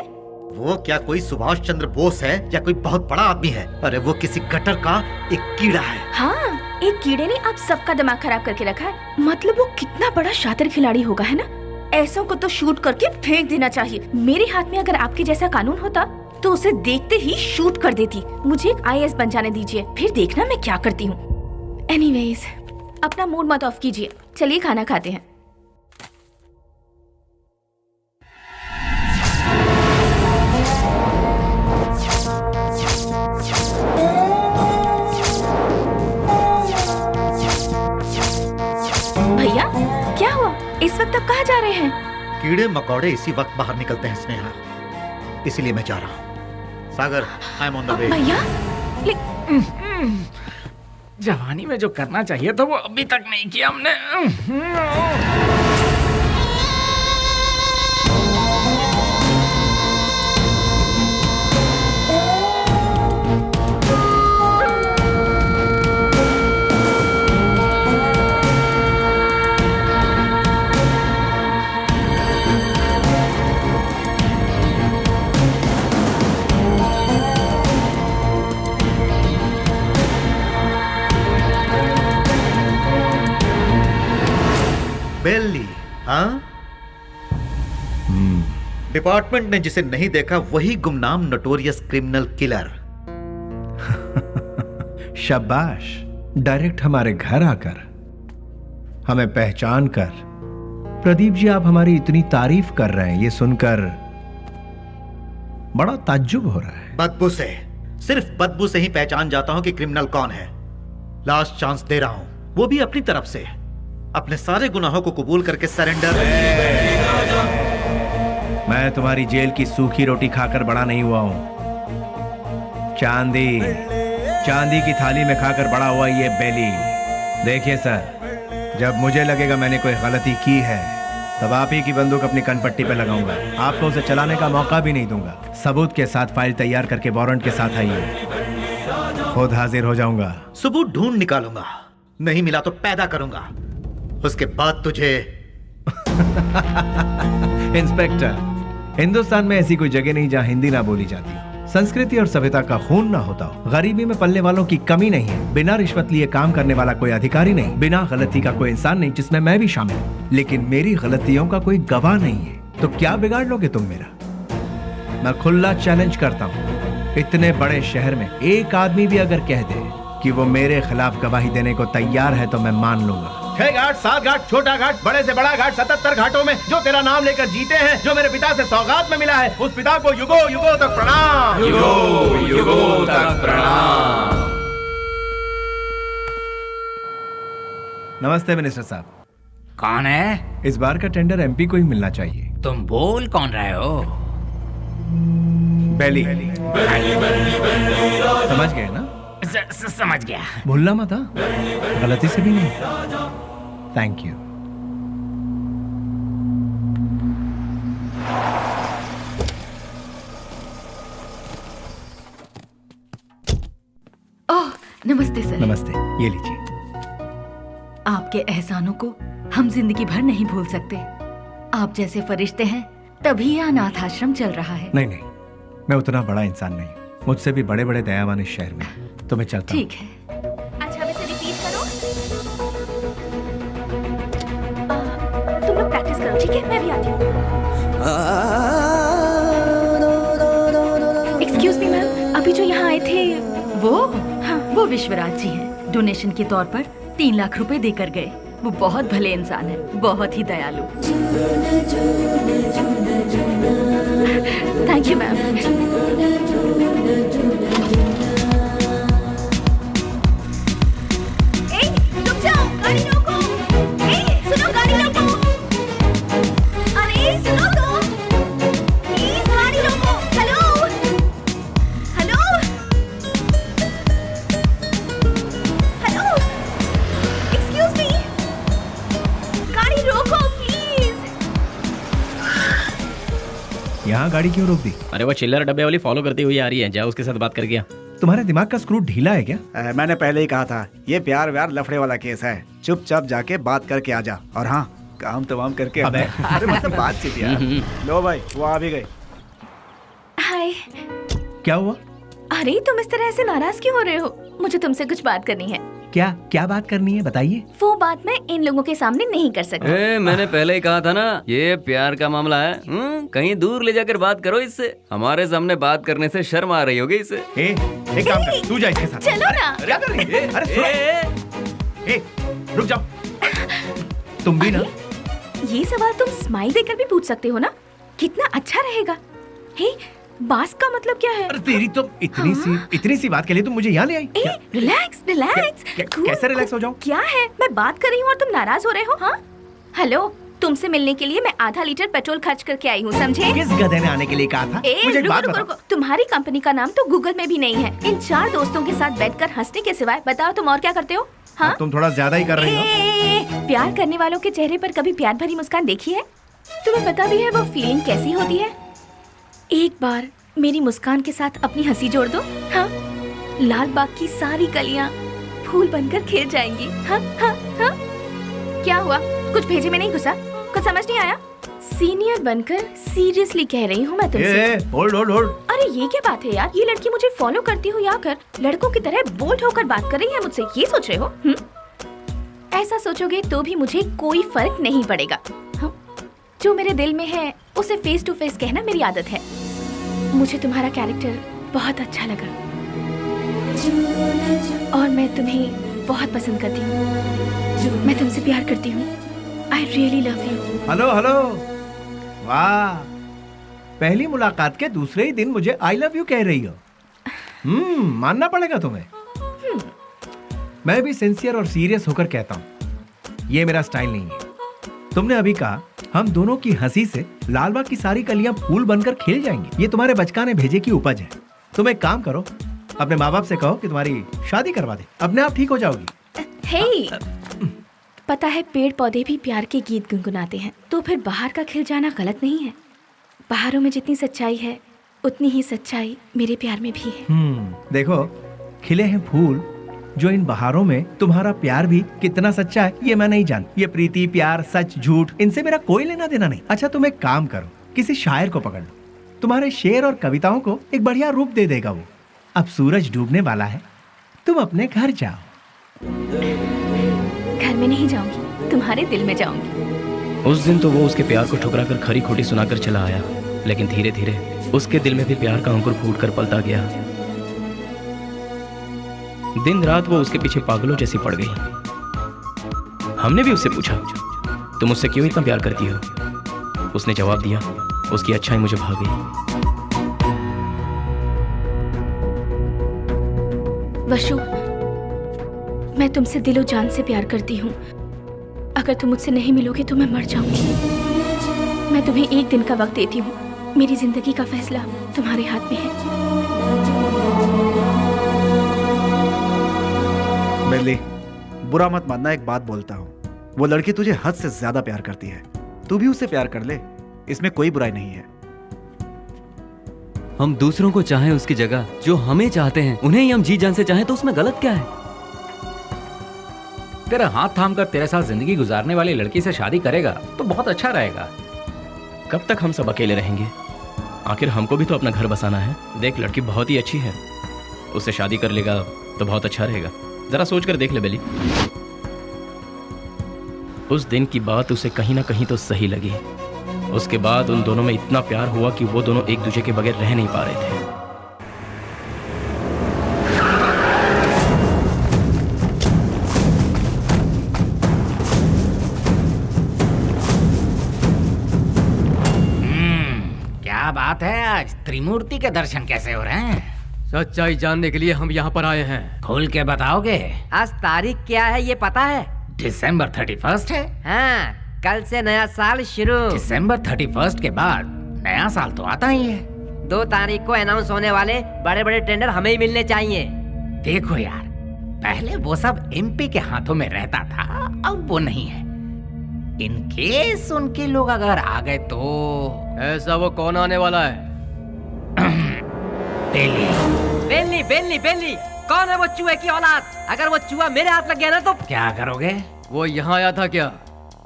S8: वो क्या कोई सुभाष चंद्र बोस है या कोई बहुत बड़ा आदमी है? अरे वो किसी गटर का एक कीड़ा है।
S10: हाँ, एक कीड़े ने आप सबका दिमाग खराब करके रखा है। मतलब वो कितना बड़ा शातिर खिलाड़ी होगा, है ना? ऐसों को तो शूट करके फेंक देना चाहिए। मेरे हाथ में अगर आपके जैसा कानून होता तो उसे देखते ही शूट कर देती। मुझे एक IAS बन जाने दीजिए, फिर देखना मैं क्या करती हूँ। एनीवेज, अपना मूड मत ऑफ कीजिए, चलिए खाना खाते हैं। भैया, क्या हुआ? इस वक्त आप कहाँ जा रहे हैं?
S8: कीड़े मकोड़े इसी वक्त बाहर निकलते हैं स्नेहा, इसीलिए मैं जा रहा हूँ। Sagar, I am on the way.
S10: भैया,
S3: जवानी में जो करना चाहिए था वो अभी तक नहीं किया हमने।
S8: बेली, हाँ? डिपार्टमेंट ने जिसे नहीं देखा वही गुमनाम नोटोरियस क्रिमिनल किलर।
S6: शाबाश, डायरेक्ट हमारे घर आकर हमें पहचान कर। प्रदीप जी, आप हमारी इतनी तारीफ कर रहे हैं, ये सुनकर बड़ा ताज्जुब हो रहा है।
S8: बदबू से, सिर्फ बदबू से ही पहचान जाता हूं कि क्रिमिनल कौन है। लास्ट चांस दे रहा हूं, वो भी अपनी तरफ से। अपने सारे गुनाहों को कबूल करके सरेंडर।
S6: मैं तुम्हारी जेल की सूखी रोटी खाकर बड़ा नहीं हुआ हूं। चांदी की थाली में खाकर बड़ा हुआ ये बेली। देखिए सर, जब मुझे लगेगा मैंने कोई गलती की है तब आप ही की बंदूक अपनी कनपट्टी पे लगाऊंगा। आपको उसे चलाने का मौका भी नहीं दूंगा। सबूत के साथ फाइल तैयार करके वारंट के साथ आइए, खुद हाजिर हो जाऊंगा।
S8: सबूत ढूंढ निकालूंगा, नहीं मिला तो पैदा करूंगा, उसके बाद तुझे।
S6: इंस्पेक्टर, हिंदुस्तान में ऐसी कोई जगह नहीं जहां हिंदी ना बोली जाती हो, संस्कृति और सभ्यता का खून ना होता हो, गरीबी में पलने वालों की कमी नहीं है, बिना रिश्वत लिए काम करने वाला कोई अधिकारी नहीं, बिना गलती का कोई इंसान नहीं, जिसमें मैं भी शामिल हूँ। लेकिन मेरी गलतियों का कोई गवाह नहीं है, तो क्या बिगाड़ लोगे तुम मेरा? मैं खुला चैलेंज करता हूँ, इतने बड़े शहर में एक आदमी भी अगर कह दे कि वो मेरे खिलाफ गवाही देने को तैयार है तो मैं मान लूंगा। 6 घाट, 7 घाट, छोटा घाट, बड़े से बड़ा घाट, 77 घाटों में जो तेरा नाम लेकर जीते हैं, जो मेरे पिता से सौगात में मिला है, उस पिता को युगों युगों तक प्रणाम।
S12: युगों युगों तक प्रणाम।
S6: नमस्ते मिनिस्टर साहब।
S3: कौन है?
S6: इस बार का टेंडर MP को ही मिलना चाहिए।
S3: तुम बोल कौन रहे हो?
S6: बेली समझ गए ना?
S5: समझ गया।
S6: भूलना मत हाँ? गलती से भी नहीं। Thank you.
S2: ओह, नमस्ते सर।
S6: नमस्ते, ये लीजिए।
S2: आपके एहसानों को हम जिंदगी भर नहीं भूल सकते। आप जैसे फरिश्ते हैं तभी यह अनाथ आश्रम चल रहा है।
S6: नहीं नहीं, मैं उतना बड़ा इंसान नहीं, मुझसे भी बड़े बड़े दयावान इस शहर में, तो मैं चलता हूँ।
S2: ठीक है।
S10: अच्छा, वैसे रिपीट करो। तुम लोग प्रैक्टिस करो, ठीक है? मैं भी आती हूँ। एक्सक्यूज मी मैम, अभी जो यहाँ आए थे
S2: वो हाँ, वो विश्वराज जी हैं। डोनेशन के तौर पर 3 लाख रुपए देकर गए। वो बहुत भले इंसान है, बहुत ही दयालु।
S10: Thank you ma'am. रुक जाओ, गाड़ी रोको। सुनो, गाड़ी रोको। अरे सुनो तो, प्लीज गाड़ी रोको। Hello hello hello, excuse me, गाड़ी रोको प्लीज।
S6: यहाँ गाड़ी क्यों रोक दी?
S5: अरे वो चिल्लर डब्बे वाली फॉलो करती हुई आ रही है, जाओ उसके साथ बात करके आ।
S6: तुम्हारे दिमाग का स्क्रू ढीला है क्या?
S1: मैंने पहले ही कहा था, ये प्यार व्यार लफड़े वाला केस है। चुपचाप जाके बात करके आ जा, और हाँ, काम तमाम करके
S6: अबे।
S1: अरे मतलब बातचीत यार। लो भाई, वो आ भी गए।
S10: हाय।
S6: क्या हुआ?
S10: अरे तुम इस तरह से नाराज क्यों हो रहे हो? मुझे तुमसे कुछ बात करनी है।
S6: क्या क्या बात करनी है, बताइए।
S10: वो बात मैं इन लोगों के सामने नहीं कर सकती।
S4: मैंने पहले ही कहा था ना, ये प्यार का मामला है। कहीं दूर ले जाकर बात करो इससे। हमारे सामने बात करने से शर्म आ रही होगी इसे।
S6: एक काम कर, तू जा इसके साथ।
S10: चलो ना।
S6: क्या कर रही है? अरे सुनो। रुक जाओ। तुम भी ना।
S10: ये सवाल तुम स्माइल देकर भी पूछ सकते हो ना, कितना अच्छा रहेगा। हे, बास का मतलब क्या है?
S6: अरे तेरी तो इतनी सी बात के लिए तुम मुझे यहाँ ले आई?
S10: Relax relax.
S6: कैसे रिलैक्स हो जाऊं?
S10: क्या है, मैं बात कर रही हूँ और तुम नाराज हो रहे हो? हाँ हेलो, तुमसे मिलने के लिए मैं आधा लीटर पेट्रोल खर्च करके आई हूँ, समझे?
S6: किस गधे ने आने के लिए कहा था? मुझे एक बात बताओ।
S10: तुम्हारी कंपनी का नाम तो गूगल में भी नहीं है। इन 4 दोस्तों के साथ बैठकर हंसने के सिवाय बताओ तुम और क्या करते हो? हाँ,
S6: तुम थोड़ा ज्यादा ही कर रही हो।
S10: प्यार करने वालों के चेहरे पर कभी प्यार भरी मुस्कान देखी है? तुम्हें पता भी है वो फीलिंग कैसी होती है? एक बार मेरी मुस्कान के साथ अपनी हंसी जोड़ दो। हाँ, लाल बाग की सारी कलियां फूल बनकर खिल जाएंगी। हाँ हाँ हाँ। क्या हुआ, कुछ भेजे में नहीं घुसा? कुछ समझ नहीं आया? सीनियर बनकर सीरियसली कह रही हूँ मैं तुमसे।
S6: Hold hold hold.
S10: अरे ये क्या बात है यार, ये लड़की मुझे फॉलो करती हुई आकर लड़कों की तरह बोल्ड होकर बात कर रही है मुझसे, ये सोच रहे हो? ऐसा सोचोगे तो भी मुझे कोई फर्क नहीं पड़ेगा। हाँ? जो मेरे दिल में है उसे फेस टू फेस कहना मेरी आदत है। मुझे तुम्हारा कैरेक्टर बहुत अच्छा लगा और मैं तुम्हें बहुत पसंद करती हूँ। मैं तुमसे प्यार करती हूँ। I really love you.
S6: Hello hello, वाह, पहली मुलाकात के दूसरे ही दिन मुझे आई लव यू कह रही हो। मानना पड़ेगा तुम्हें। मैं भी सिंसियर और सीरियस होकर कहता हूँ, ये मेरा स्टाइल नहीं है। तुमने अभी कहा हम दोनों की हंसी से लालबाग की सारी कलियां फूल बनकर खिल जाएंगी। ये तुम्हारे बचकाने भेजे की उपज है। तुम एक काम करो, अपने माँ बाप से कहो कि तुम्हारी शादी करवा दे, अपने आप ठीक हो जाओगी।
S10: हे, पता है पेड़ पौधे भी प्यार के गीत गुनगुनाते हैं, तो फिर बाहर का खिल जाना गलत नहीं है। बाहरों में जितनी सच्चाई है उतनी ही सच्चाई मेरे प्यार में भी है।
S6: देखो, खिले हैं फूल, जो इन बहारों में तुम्हारा प्यार भी कितना सच्चा है ये मैं नहीं जान। ये प्रीति, प्यार, सच, झूठ, इनसे मेरा कोई लेना देना नहीं। अच्छा तुम एक काम करो, किसी शायर को पकड़ लो, तुम्हारे शेर और कविताओं को एक बढ़िया रूप दे देगा वो। अब सूरज डूबने वाला है, तुम अपने घर जाओ।
S10: घर में नहीं जाऊंगी, तुम्हारे दिल में जाऊंगी।
S5: उस दिन तो वो उसके प्यार को ठुकरा कर खरी खोटी सुनाकर चला आया, लेकिन धीरे धीरे उसके दिल में भी प्यार का अंकुर फूट कर पलता गया। दिन रात वो उसके पीछे पागलों जैसी पड़ गई। हमने भी उससे पूछा, तुम मुझसे क्यों इतना प्यार करती हो? उसने जवाब दिया, उसकी अच्छाई मुझे भा गई।
S10: वशु, मैं तुमसे दिलो जान से प्यार करती हूँ। अगर तुम मुझसे नहीं मिलोगे तो मैं मर जाऊंगी। मैं तुम्हें 1 दिन का वक्त देती हूँ। मेरी जिंदगी का फैसला तुम्हारे हाथ में है।
S1: बेली, बुरा मत मानना, एक बात बोलता हूँ, वो लड़की तुझे हद से ज्यादा प्यार करती है, तू भी उससे प्यार कर ले, इसमें कोई बुराई नहीं है।
S4: हम दूसरों को चाहें उसकी जगह जो हमें चाहते हैं, उन्हें ही हम जी जान से चाहें तो उसमें गलत क्या है?
S3: तेरा हाथ थाम कर तेरे साथ जिंदगी गुजारने वाली लड़की से शादी करेगा तो बहुत अच्छा रहेगा।
S5: कब तक हम सब अकेले रहेंगे? आखिर हमको भी तो अपना घर बसाना है। देख, लड़की बहुत ही अच्छी है, उससे शादी कर लेगा तो बहुत अच्छा रहेगा। जरा सोच कर देख ले बेली। उस दिन की बात उसे कहीं ना कहीं तो सही लगी। उसके बाद उन दोनों में इतना प्यार हुआ कि वो दोनों एक दूसरे के बगैर रह नहीं पा रहे थे।
S11: क्या बात है, आज त्रिमूर्ति के दर्शन कैसे हो रहे हैं?
S9: सच्चाई जानने के लिए हम यहाँ पर आए हैं।
S11: खोल के बताओगे?
S13: आज तारीख क्या है ये पता है?
S11: दिसंबर 31 है।
S13: हाँ, कल से नया साल शुरू।
S11: दिसंबर 31 के बाद नया साल तो आता ही है।
S13: 2 तारीख को अनाउंस होने वाले बड़े बड़े टेंडर हमें ही मिलने चाहिए।
S11: देखो यार, पहले वो सब एमपी के हाथों में रहता था, अब वो नहीं है। इन केस उनके लोग अगर आ गए तो
S9: ऐसा वो कौन आने वाला है?
S11: बेली।
S13: बेली बेली बेली, कौन है वो चूहे की औलाद? अगर वो चूहा मेरे हाथ लग गया ना तो
S11: क्या करोगे?
S9: वो यहाँ आया था क्या?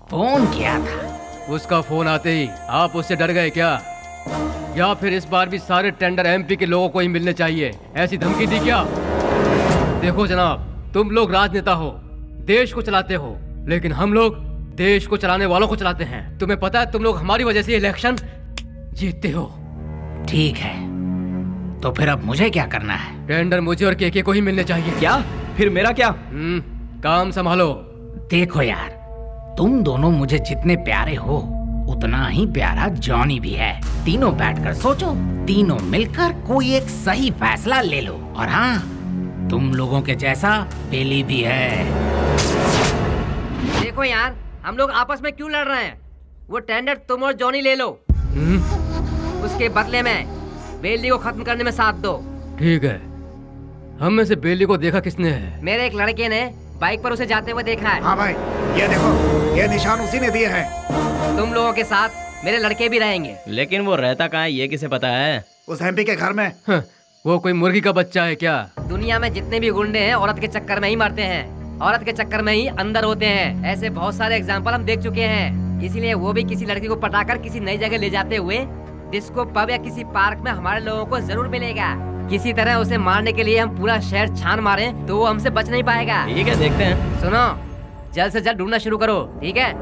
S11: फोन किया था।
S9: उसका फोन आते ही आप उससे डर गए क्या? या फिर इस बार भी सारे टेंडर एमपी के लोगों को ही मिलने चाहिए, ऐसी धमकी दी क्या? देखो जनाब, तुम लोग राजनेता हो, देश को चलाते हो, लेकिन हम लोग देश को चलाने वालों को चलाते हैं। तुम्हें पता है तुम लोग हमारी वजह से इलेक्शन जीतते हो।
S11: ठीक है, तो फिर अब मुझे क्या करना है?
S9: टेंडर मुझे और केके को ही मिलने चाहिए।
S5: क्या? फिर मेरा क्या?
S9: काम संभालो।
S11: देखो यार, तुम दोनों मुझे जितने प्यारे हो उतना ही प्यारा जॉनी भी है। तीनों बैठकर सोचो, तीनों मिलकर कोई एक सही फैसला ले लो। और हाँ, तुम लोगों के जैसा बेली भी है।
S13: देखो यार, हम लोग आपस में क्यों लड़ रहे हैं? वो टेंडर तुम और जॉनी ले लो, उसके बदले में बेली को खत्म करने में साथ दो।
S9: ठीक है। हम में से बेली को देखा किसने है?
S13: मेरे एक लड़के ने बाइक पर उसे जाते हुए देखा है।
S1: हाँ भाई, ये देखो, ये निशान उसी ने दिए हैं।
S13: तुम लोगों के साथ मेरे लड़के भी रहेंगे।
S5: लेकिन वो रहता कहाँ है ये किसे पता है?
S1: उस एमपी के घर में।
S9: वो कोई मुर्गी का बच्चा है क्या?
S13: दुनिया में जितने भी गुंडे हैं औरत के चक्कर में ही मरते हैं, औरत के चक्कर में ही अंदर होते हैं। ऐसे बहुत सारे एग्जाम्पल हम देख चुके हैं। इसीलिए वो भी किसी लड़की को पटाकर किसी नई जगह ले जाते हुए डिस्को पब या किसी पार्क में हमारे लोगों को जरूर मिलेगा। किसी तरह उसे मारने के लिए हम पूरा शहर छान मारें तो वो हमसे बच नहीं पाएगा।
S5: ठीक है, देखते हैं।
S13: सुनो, जल्द से जल्द ढूंढना शुरू करो, ठीक है?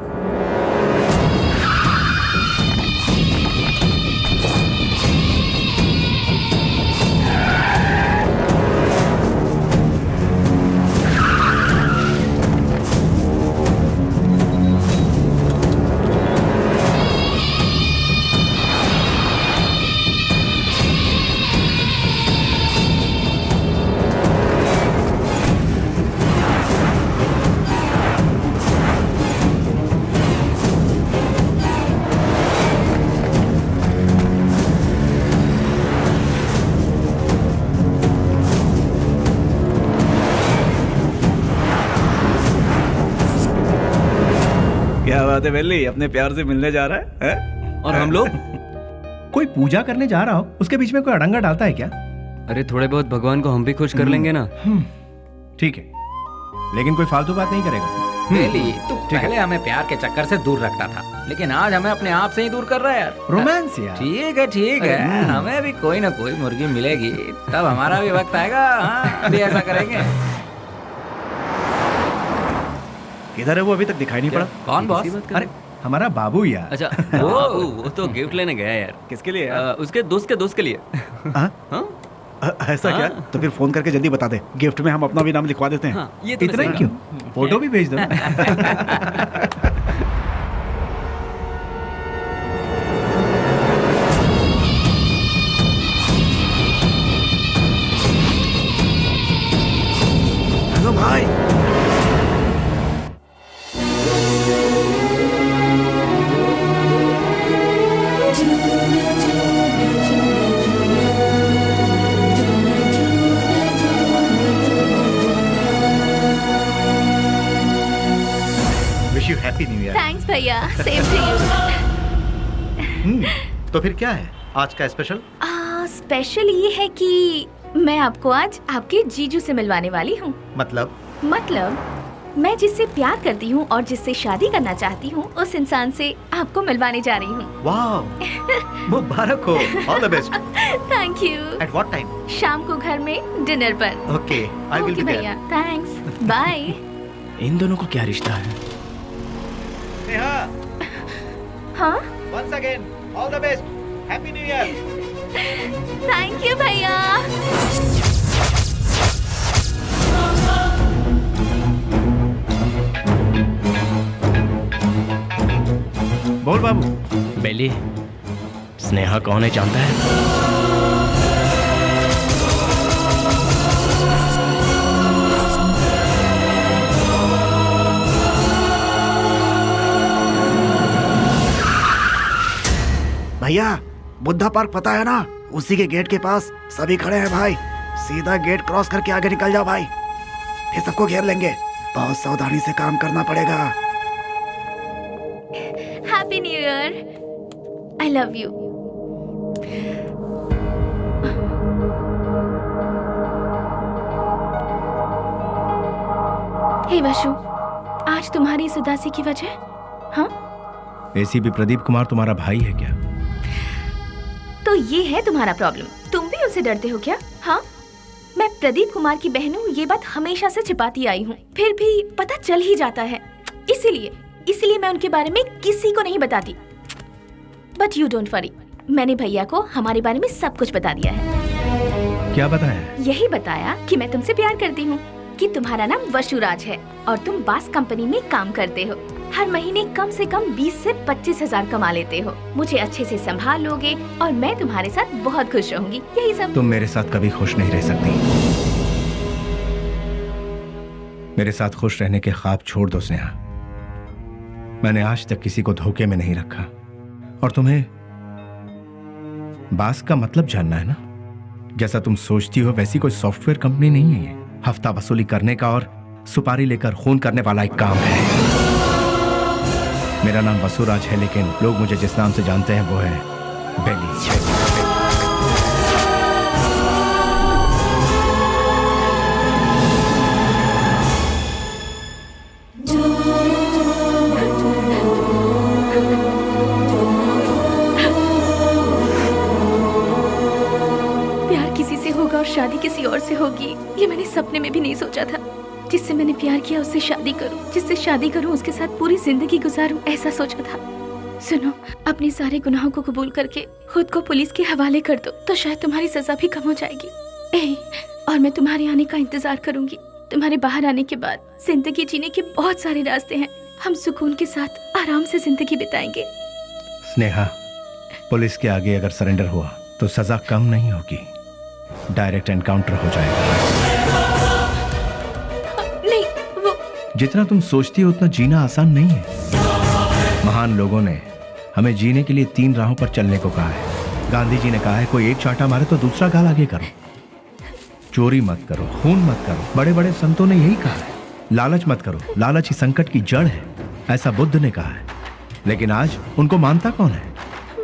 S1: क्या बात है बेली, अपने प्यार से मिलने जा रहा है?
S4: और हम लोग?
S6: कोई पूजा करने जा रहा हो, उसके बीच में कोई अड़ंगा डालता है क्या?
S4: अरे थोड़े बहुत भगवान को हम भी खुश कर लेंगे ना।
S6: ठीक है, लेकिन कोई फालतू बात नहीं करेगा।
S3: बेली, तू पहले हमें प्यार के चक्कर से दूर रखता था, लेकिन आज हमें अपने आप से ही दूर कर रहा है यार।
S6: रोमांस यार।
S3: ठीक है, हमें भी कोई ना कोई मुर्गी मिलेगी, तब हमारा भी वक्त आएगा। हाँ, भी ऐसा करेंगे।
S1: किधर है वो? अभी तक दिखाई नहीं पड़ा।
S3: कौन बॉस?
S6: अरे हमारा बाबू यार।
S4: अच्छा, वो तो गिफ्ट लेने गया यार।
S1: किसके लिए?
S4: उसके दोस्त के लिए।
S1: ऐसा क्या? तो फिर फोन करके जल्दी बता दे, गिफ्ट में हम अपना भी नाम लिखवा देते हैं।
S4: ये तो
S6: इतना ही क्यों? फोटो भी भेज दो।
S1: हेलो भाई।
S10: भैया, सेम टू यू।
S8: तो फिर क्या है आज का स्पेशल?
S10: स्पेशल ये है कि मैं आपको आज आपके जीजू से मिलवाने वाली हूँ।
S8: मतलब
S10: मैं जिससे प्यार करती हूँ और जिससे शादी करना चाहती हूँ, उस इंसान से आपको मिलवाने जा रही हूँ।
S8: वाह, मुबारक हो, all the best.
S10: Thank you.
S8: At what time?
S10: शाम को घर में डिनर पर।
S8: ओके, आई विल बी
S10: भैया, थैंक्स, बाय।
S5: इन दोनों को क्या रिश्ता है?
S8: नेहा,
S10: हाँ?
S8: Once again all the best, happy new year.
S10: Thank you भैया।
S6: बोल बाबू।
S5: बेली, स्नेहा कौन है जानता है?
S1: भैया, बुद्धा पार्क पता है ना? उसी के गेट के पास सभी खड़े हैं भाई। सीधा गेट क्रॉस करके आगे निकल जाओ भाई, फिर सबको घेर लेंगे। बहुत सावधानी से काम करना पड़ेगा।
S10: Happy new year. I love you. Hey Vashu, आज तुम्हारी इस उदासी की वजह? हाँ?
S6: एसीपी प्रदीप कुमार तुम्हारा भाई है क्या?
S10: तो ये है तुम्हारा प्रॉब्लम। तुम भी उनसे डरते हो क्या? हाँ? मैं प्रदीप कुमार की बहन हूँ, ये बात हमेशा से छिपाती आई हूँ, फिर भी पता चल ही जाता है। इसीलिए मैं उनके बारे में किसी को नहीं बताती। बट यू डोंट वरी, मैंने भैया को हमारे बारे में सब कुछ बता दिया है।
S6: क्या बताया?
S10: यही बताया कि मैं तुमसे प्यार करती हूँ, कि तुम्हारा नाम वशुराज है और तुम बास कंपनी में काम करते हो। हर महीने कम से कम 20 से 25 हजार कमा लेते हो। मुझे अच्छे से संभाल लोगे और मैं तुम्हारे साथ बहुत खुश रहूंगी। यही सब।
S6: तुम मेरे साथ कभी खुश नहीं रह सकती। मेरे साथ खुश रहने के ख्वाब छोड़ दो स्नेहा। मैंने आज तक किसी को धोखे में नहीं रखा। और तुम्हें बास का मतलब जानना है ना? जैसा तुम सोचती हो वैसी कोई सॉफ्टवेयर कंपनी नहीं है ये। हफ्ता वसूली करने का और सुपारी लेकर खून करने वाला एक काम है। मेरा नाम वसुराज है, लेकिन लोग मुझे जिस नाम से जानते हैं वो है बेली।
S10: प्यार किसी से होगा और शादी किसी और से होगी, ये मैंने सपने में भी नहीं सोचा था। जिससे मैंने प्यार किया उससे शादी करूं, जिससे शादी करूं उसके साथ पूरी जिंदगी गुजारूं, ऐसा सोचा था। सुनो, अपने सारे गुनाहों को कबूल करके खुद को पुलिस के हवाले कर दो, तो शायद तुम्हारी सजा भी कम हो जाएगी। और मैं तुम्हारे आने का इंतजार करूंगी। तुम्हारे बाहर आने के बाद जिंदगी जीने के बहुत सारे रास्ते हैं। हम सुकून के साथ आराम से जिंदगी बिताएंगे।
S6: स्नेहा, पुलिस के आगे अगर सरेंडर हुआ तो सजा कम नहीं होगी, डायरेक्ट एनकाउंटर हो जाएगा।
S10: नहीं, वो
S6: जितना तुम सोचती हो उतना जीना आसान नहीं है। महान लोगों ने हमें जीने के लिए 3 राहों पर चलने को कहा है। गांधी जी ने कहा है, कोई एक चांटा मारे तो दूसरा गाल आगे करो, चोरी मत करो, खून मत करो। बड़े बड़े संतों ने यही कहा है। लालच मत करो, लालच ही संकट की जड़ है, ऐसा बुद्ध ने कहा है। लेकिन आज उनको मानता कौन है?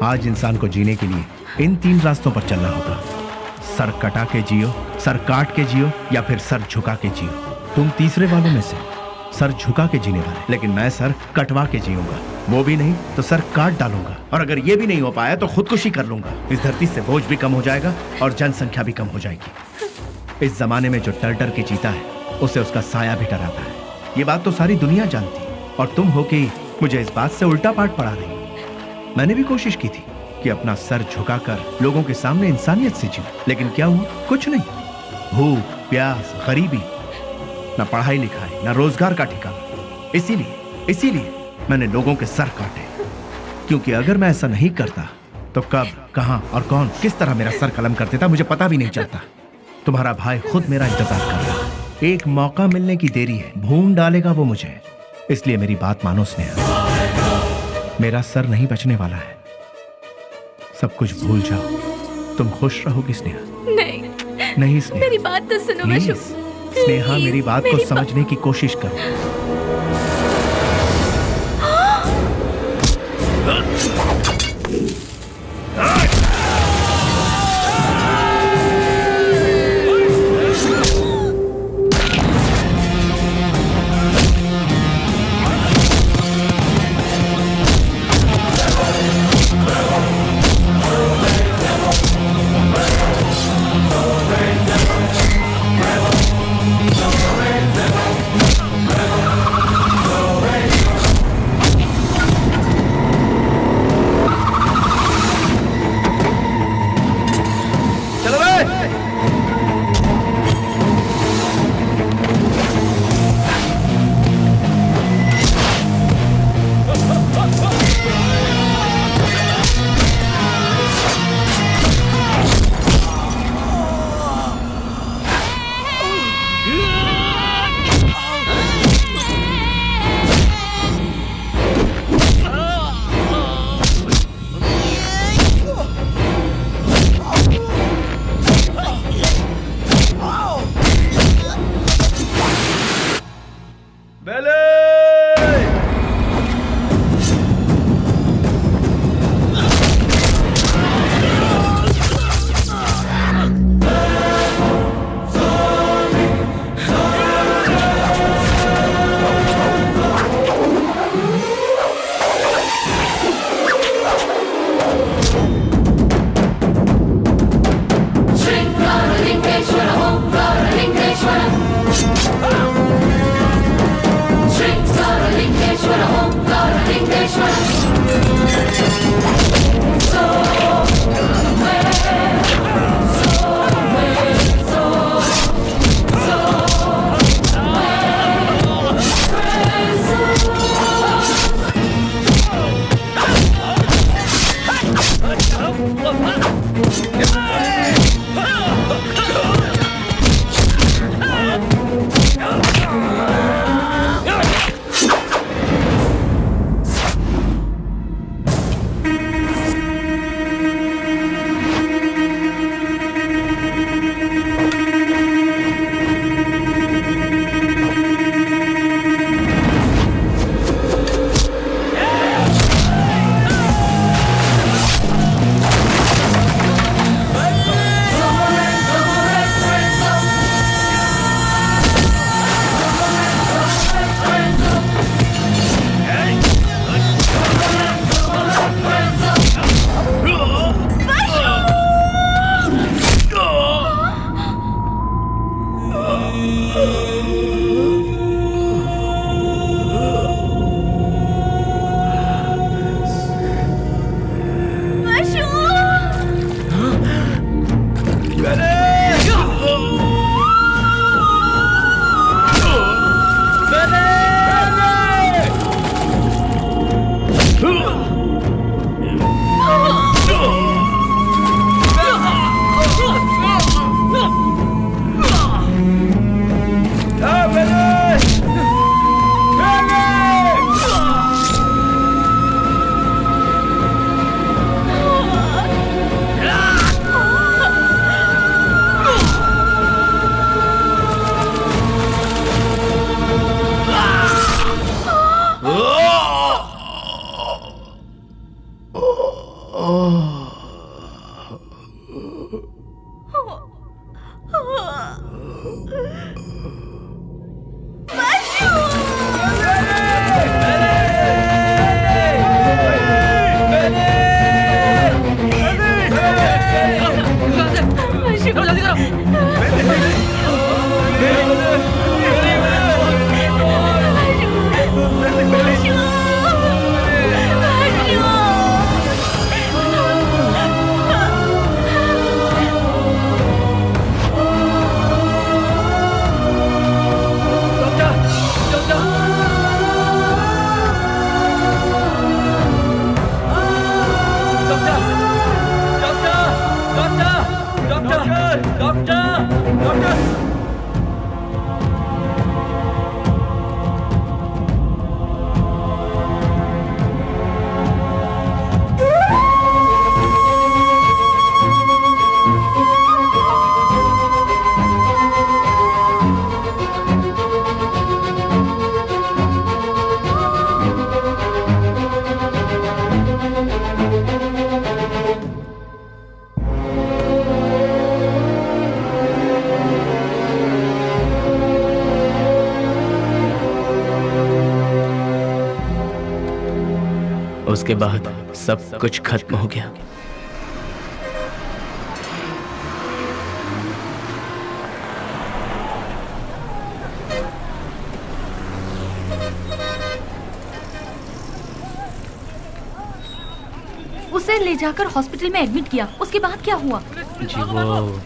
S6: आज इंसान को जीने के लिए इन 3 रास्तों पर चलना होगा। सर कटा के जियो, सर काट के जियो, या फिर सर झुका के जियो। तुम तीसरे वालों में से, सर झुका के जीने वाले। लेकिन मैं सर कटवा के जीऊंगा, वो भी नहीं तो सर काट डालूंगा। और अगर ये भी नहीं हो पाया तो खुदकुशी कर लूंगा। इस धरती से बोझ भी कम हो जाएगा और जनसंख्या भी कम हो जाएगी। इस जमाने में जो डर डर के जीता है उसे उसका साया भी डराता है। ये बात तो सारी दुनिया जानती है, और तुम हो कि मुझे इस बात से उल्टा पाठ पढ़ा रही। मैंने भी कोशिश की थी कि अपना सर झुकाकर लोगों के सामने इंसानियत से जीऊं, लेकिन क्या हुआ? कुछ नहीं। भूख, प्यास, गरीबी, ना पढ़ाई लिखाई, ना रोजगार का ठिकाना। इसीलिए मैंने लोगों के सर काटे, क्योंकि अगर मैं ऐसा नहीं करता तो कब, कहां और कौन किस तरह मेरा सर कलम कर देता मुझे पता भी नहीं चलता। तुम्हारा भाई खुद मेरा इंतजार कर रहा है। एक मौका मिलने की देरी है, भून डालेगा वो मुझे। इसलिए मेरी बात मानो स्नेहा, मेरा सर नहीं बचने वाला है। सब कुछ भूल जाओ, तुम खुश रहोगी स्नेहा। नहीं स्नेहा,
S10: मेरी बात तो सुनो वशु।
S6: स्नेहा, मेरी बात को समझने की कोशिश करो।
S5: उसके बाद सब कुछ खत्म हो गया।
S2: उसे ले जाकर हॉस्पिटल में एडमिट किया, उसके बाद क्या हुआ?
S5: जी वो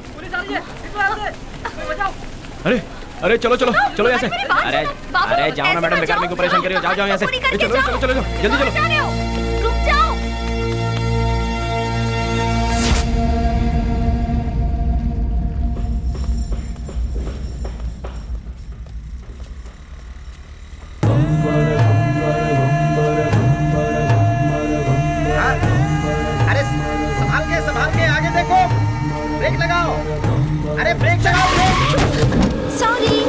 S5: अरे अरे चलो चलो चलो यहाँ से। अरे अरे जाओ ना मैडम, बेकार मेरे को परेशान कर रही हो। जाओ जाओ यहाँ से। चलो चलो चलो जल्दी चलो।
S2: रुक जाओ।
S8: अरे संभाल के आगे देखो, ब्रेक लगाओ। अरे ब्रेक लगाओ, ब्रेक।
S10: सॉरी।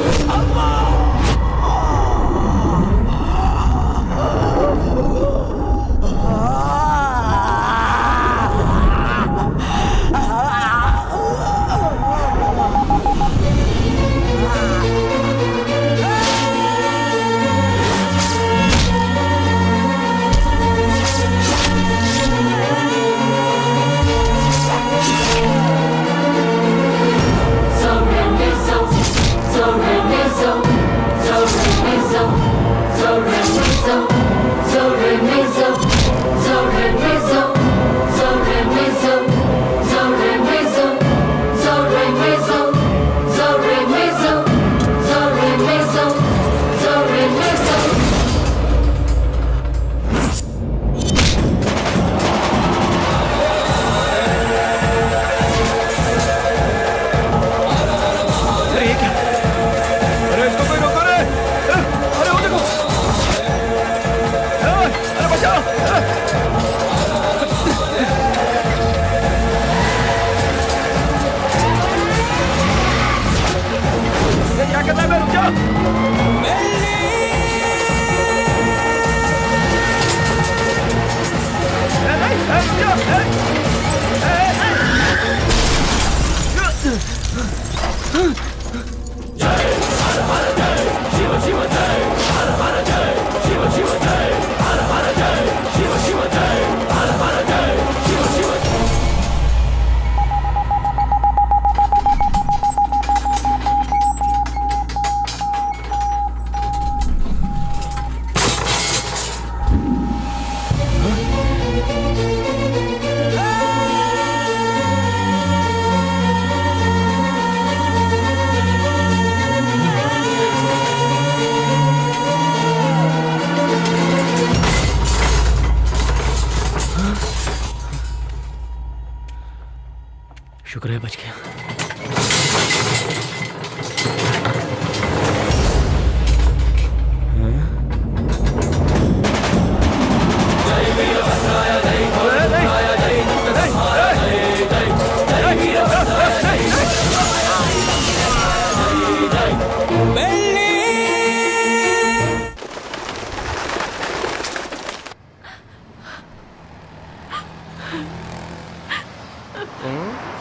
S5: शुक्र है बच गया।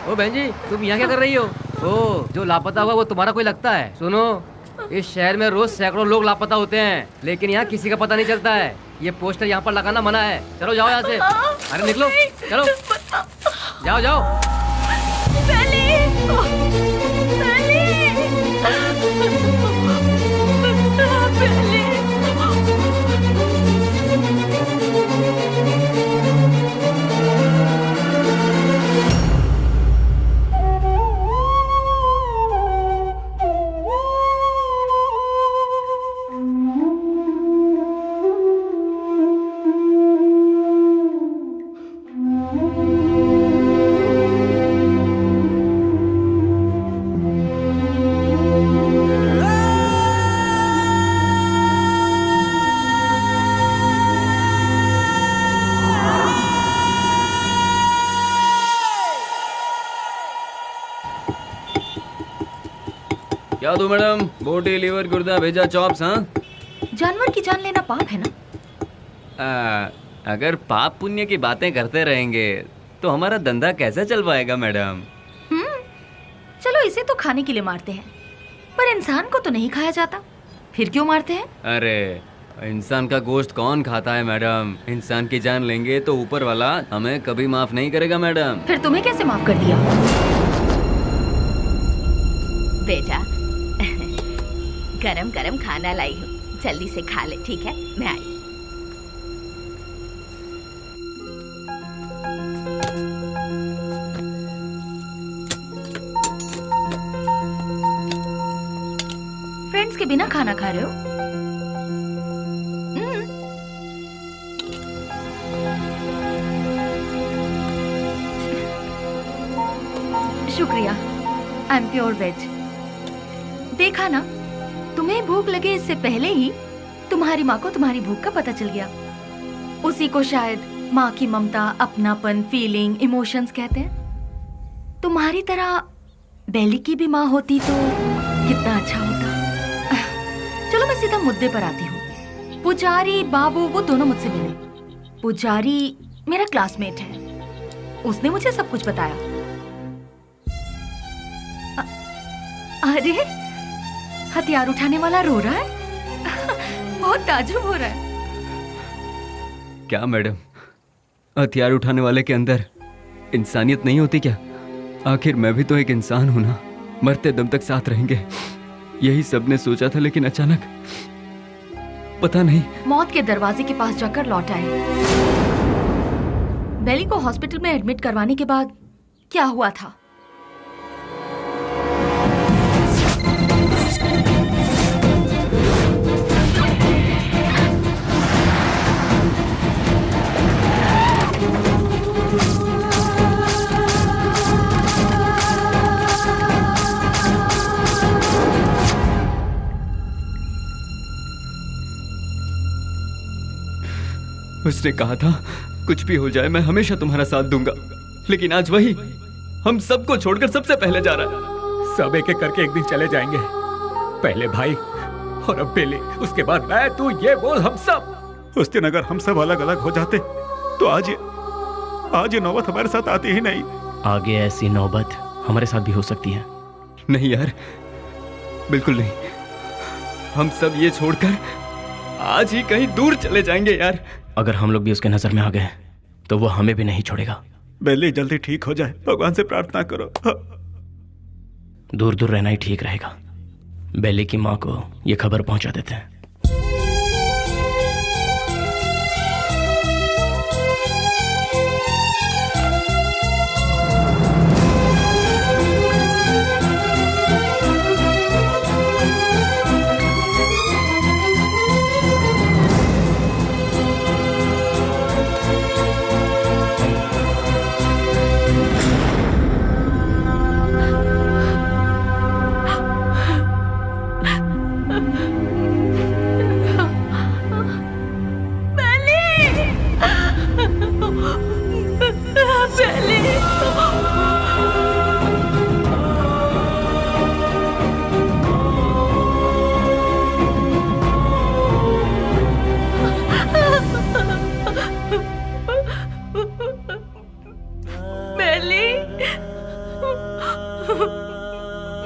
S13: ओ बहन जी, तुम यहाँ क्या कर रही हो? ओ, जो लापता हुआ वो तुम्हारा कोई लगता है? सुनो, इस शहर में रोज सैकड़ों लोग लापता होते हैं, लेकिन यहाँ किसी का पता नहीं चलता है। ये पोस्टर यहाँ पर लगाना मना है। चलो जाओ यहाँ से। अरे निकलो, चलो जाओ जाओ।
S4: क्या दो मैडम? बोटी, लीवर, गुर्दा, भेजा, चॉप्स। हाँ,
S2: जानवर की जान लेना पाप है ना?
S4: अगर पाप पुण्य की बातें करते रहेंगे तो हमारा धंधा कैसे चल पाएगा मैडम?
S2: चलो इसे तो खाने के लिए मारते हैं, पर इंसान को तो नहीं खाया जाता, फिर क्यों मारते हैं?
S4: अरे इंसान का गोश्त कौन खाता है मैडम? इंसान की जान लेंगे तो ऊपर वाला हमें कभी माफ नहीं करेगा मैडम।
S2: फिर तुम्हें कैसे माफ कर दिया?
S10: बेटा गरम गरम खाना लाई हूँ, जल्दी से खा ले, ठीक है? मैं आई।
S2: फ्रेंड्स के बिना खाना खा रहे हो? शुक्रिया, आई एम प्योर वेज। देखा ना, तुम्हें भूख लगे इससे पहले ही तुम्हारी माँ को तुम्हारी भूख का पता चल गया। उसी को शायद माँ की ममता, अपनापन, फीलिंग, इमोशंस कहते हैं। तुम्हारी तरह बेली की भी माँ होती तो कितना अच्छा होता। चलो मैं सीधा मुद्दे पर आती हूँ। पुजारी बाबू वो दोनों मुझसे मिले। पुजारी मेरा क्लासमेट है, उसने मुझे सब कुछ बताया। अरे हथियार उठाने वाला रो रहा है। बहुत ताज्जुब हो रहा है।
S4: क्या मैडम, हथियार उठाने वाले के अंदर इंसानियत नहीं होती क्या? आखिर मैं भी तो एक इंसान हूं ना। मरते दम तक साथ रहेंगे, यही सबने सोचा था, लेकिन अचानक पता नहीं।
S2: मौत के दरवाजे के पास जाकर लौट आए। बेली को हॉस्पिटल में एडमिट करवाने के बाद क्या हुआ था?
S4: उसने कहा था कुछ भी हो जाए मैं हमेशा तुम्हारा साथ दूंगा, लेकिन आज वही हम सबको छोड़कर सबसे पहले जा रहा है।
S7: सब एक एक करके एक दिन चले जाएंगे। पहले भाई और अब बेली, उसके बाद मैं, तू, ये वो, हम सब।
S14: उस दिन अगर हम सब अलग अलग हो जाते तो आज ये नौबत हमारे साथ आती ही नहीं।
S5: आगे ऐसी नौबत हमारे साथ भी हो सकती है।
S4: नहीं यार, बिल्कुल नहीं। हम सब ये छोड़कर आज ही कहीं दूर चले जाएंगे यार।
S5: अगर हम लोग भी उसके नजर में आ गए तो वो हमें भी नहीं छोड़ेगा।
S14: बेली जल्दी ठीक हो जाए, भगवान से प्रार्थना करो।
S5: दूर दूर रहना ही ठीक रहेगा। बेली की माँ को ये खबर पहुंचा देते हैं।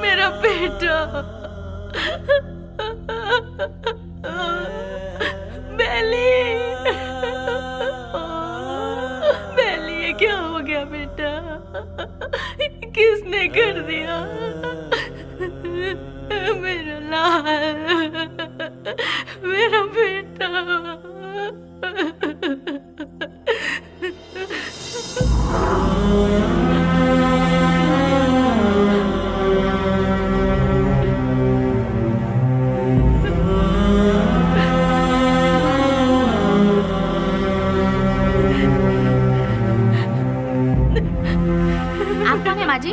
S2: मेरा बेटा, बेली, बेली, ये क्या हो गया बेटा? किसने कर दिया? मेरा लाल, मेरा बेटा।
S10: जी,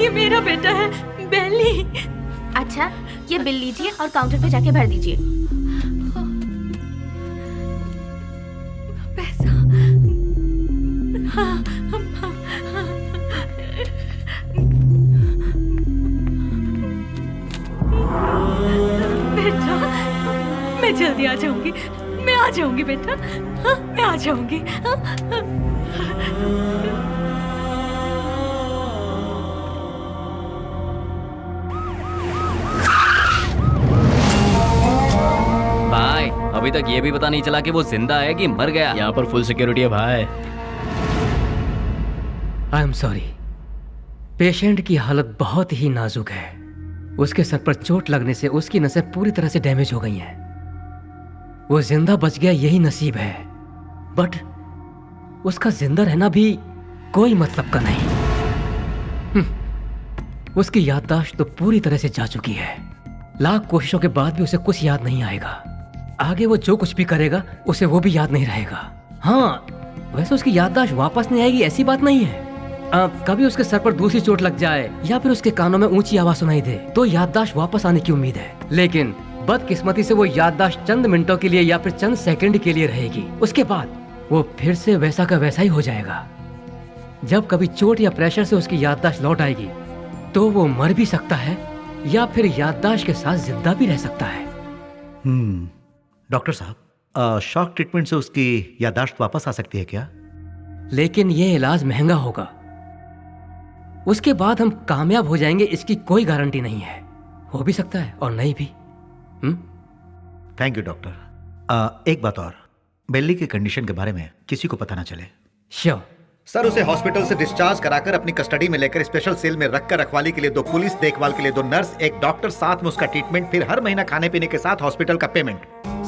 S2: ये मेरा बेटा है, बेली।
S10: अच्छा, ये बिल लीजिए और काउंटर पे जाके भर दीजिए।
S2: पैसा? बेटा, मैं जल्दी आ जाऊंगी। मैं आ जाऊंगी बेटा। मैं आ जाऊंगी।
S4: अभी तक ये भी पता नहीं चला कि वो जिंदा है कि मर गया।
S5: यहाँ पर फुल सिक्योरिटी है भाई।
S9: आई एम सॉरी, पेशेंट की हालत बहुत ही नाजुक है। उसके सर पर चोट लगने से उसकी नसें पूरी तरह से डैमेज हो गई हैं। वो जिंदा बच गया यही नसीब है, बट उसका जिंदा रहना भी कोई मतलब का नहीं। उसकी याददाश्त तो पूरी तरह से जा चुकी है। लाख कोशिशों के बाद भी उसे कुछ याद नहीं आएगा। आगे वो जो कुछ भी करेगा उसे वो भी याद नहीं रहेगा। हाँ, वैसे उसकी याददाश्त वापस नहीं आएगी ऐसी बात नहीं है। कभी उसके सर पर दूसरी चोट लग जाए या फिर उसके कानों में ऊंची आवाज सुनाई दे तो याददाश्त वापस आने की उम्मीद है, लेकिन बदकिस्मती से वो याददाश्त चंद मिनटों के लिए या फिर चंद सेकंड के लिए रहेगी। उसके बाद वो फिर से वैसा का वैसा ही हो जाएगा। जब कभी चोट या प्रेशर से उसकी याददाश्त लौट आएगी तो वो मर भी सकता है या फिर याददाश्त के साथ जिंदा भी रह सकता है।
S8: डॉक्टर साहब, शॉक ट्रीटमेंट से उसकी याददाश्त वापस आ सकती है क्या?
S9: लेकिन ये इलाज महंगा होगा। उसके बाद हम कामयाब हो जाएंगे इसकी कोई गारंटी नहीं है। हो भी सकता है और नहीं भी।
S8: Thank you doctor. एक बात और, बेली की कंडीशन के बारे में किसी को पता ना चले।
S9: श्योर
S8: सर, उसे हॉस्पिटल से डिस्चार्ज कराकर अपनी कस्टडी में लेकर स्पेशल सेल में रखकर रखवाली के लिए 2 पुलिस, देखभाल के लिए 2 नर्स, एक डॉक्टर, साथ में उसका ट्रीटमेंट, फिर हर महीना खाने पीने के साथ हॉस्पिटल का पेमेंट,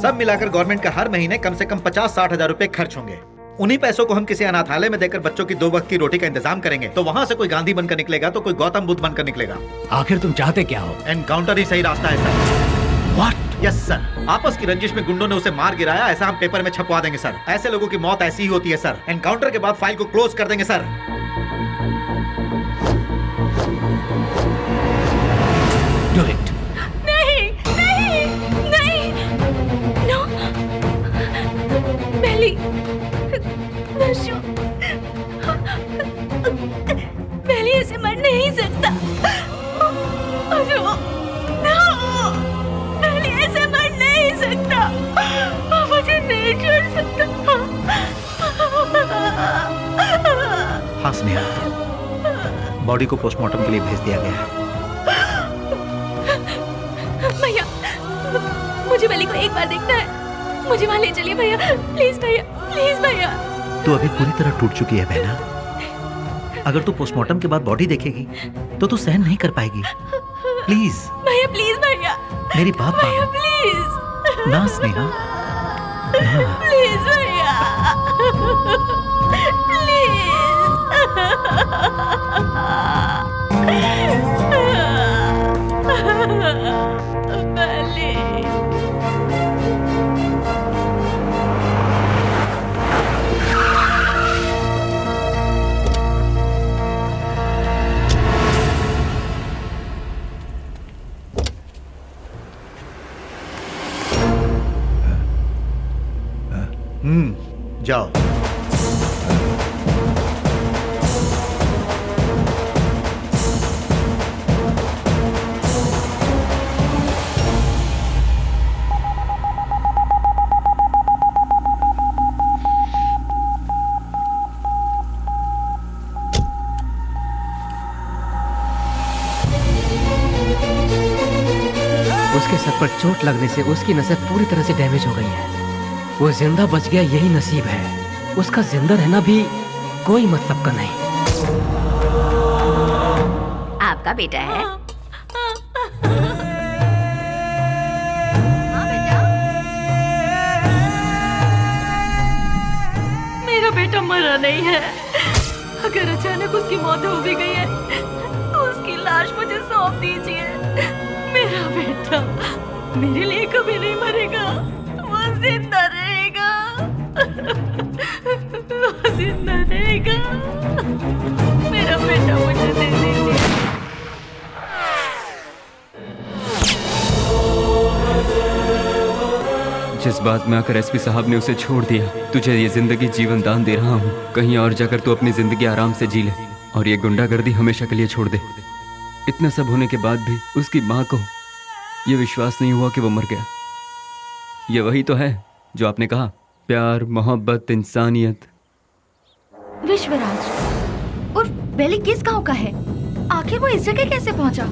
S8: सब मिलाकर गवर्नमेंट का हर महीने कम से कम 50-60 हजार रुपए खर्च होंगे। उन्हीं पैसों को हम किसी अनाथालय में देकर बच्चों की 2 वक्त की रोटी का इंतजाम करेंगे तो वहां से कोई गांधी बनकर निकलेगा तो कोई गौतम बुद्ध बनकर निकलेगा।
S5: आखिर तुम चाहते क्या हो?
S8: एनकाउंटर ही सही रास्ता है सर।
S5: व्हाट?
S8: यस सर, आपस की रंजिश में गुंडों ने उसे मार गिराया, ऐसा हम पेपर में छपवा देंगे सर। ऐसे लोगों की मौत ऐसी ही होती है सर। एनकाउंटर के बाद फाइल को क्लोज कर देंगे सर।
S5: Do it.
S10: नहीं नहीं नहीं, नो बेली, बेली ऐसे मर नहीं सकता। बेली ऐसे मर नहीं सकता। मुझे नहीं छोड़ सकता।
S8: हाँ स्नेहा, बॉडी को पोस्टमार्टम के लिए भेज दिया गया है।
S10: भैया, मुझे बेली को एक बार देखना है। मुझे वहाँ ले चलिए भैया, प्लीज भैया, प्लीज भैया।
S8: तू अभी पूरी तरह टूट चुकी है बहना। अगर तू पोस्टमार्टम के बाद बॉडी देखेगी तो तू सहन नहीं कर पाएगी। प्लीज
S10: भैया, प्लीज भैया,
S8: मेरी बात
S10: भैया,
S8: मानो
S10: प्लीज
S8: ना स्नेहा, ना।
S10: प्लीज भैया,
S8: जाओ।
S9: उसके सर पर चोट लगने से उसकी नसें पूरी तरह से डैमेज हो गई हैं। वो जिंदा बच गया यही नसीब है। उसका जिंदा रहना भी कोई मतलब का नहीं।
S10: आपका बेटा है?
S2: मेरा बेटा मरा नहीं है। अगर अचानक उसकी मौत हो भी गई है तो उसकी लाश मुझे सौंप दीजिए। मेरा बेटा मेरे लिए कभी नहीं मरेगा, वो जिंदा रहेगा, वो जिंदा रहेगा। मेरा बेटा मुझे दे दीजिए।
S4: जिस बात में आकर एसपी साहब ने उसे छोड़ दिया, तुझे ये जिंदगी जीवन दान दे रहा हूँ। कहीं और जाकर तू अपनी जिंदगी आराम से जी ले और ये गुंडागर्दी हमेशा के लिए छोड़ दे। इतना सब होने के बाद भी उसकी माँ को ये विश्वास नहीं हुआ कि वो मर गया। ये वही तो है जो आपने कहा, प्यार, मोहब्बत, इंसानियत।
S2: विश्वराज और बेली किस गांव का है? आखिर वो इस जगह कैसे पहुंचा?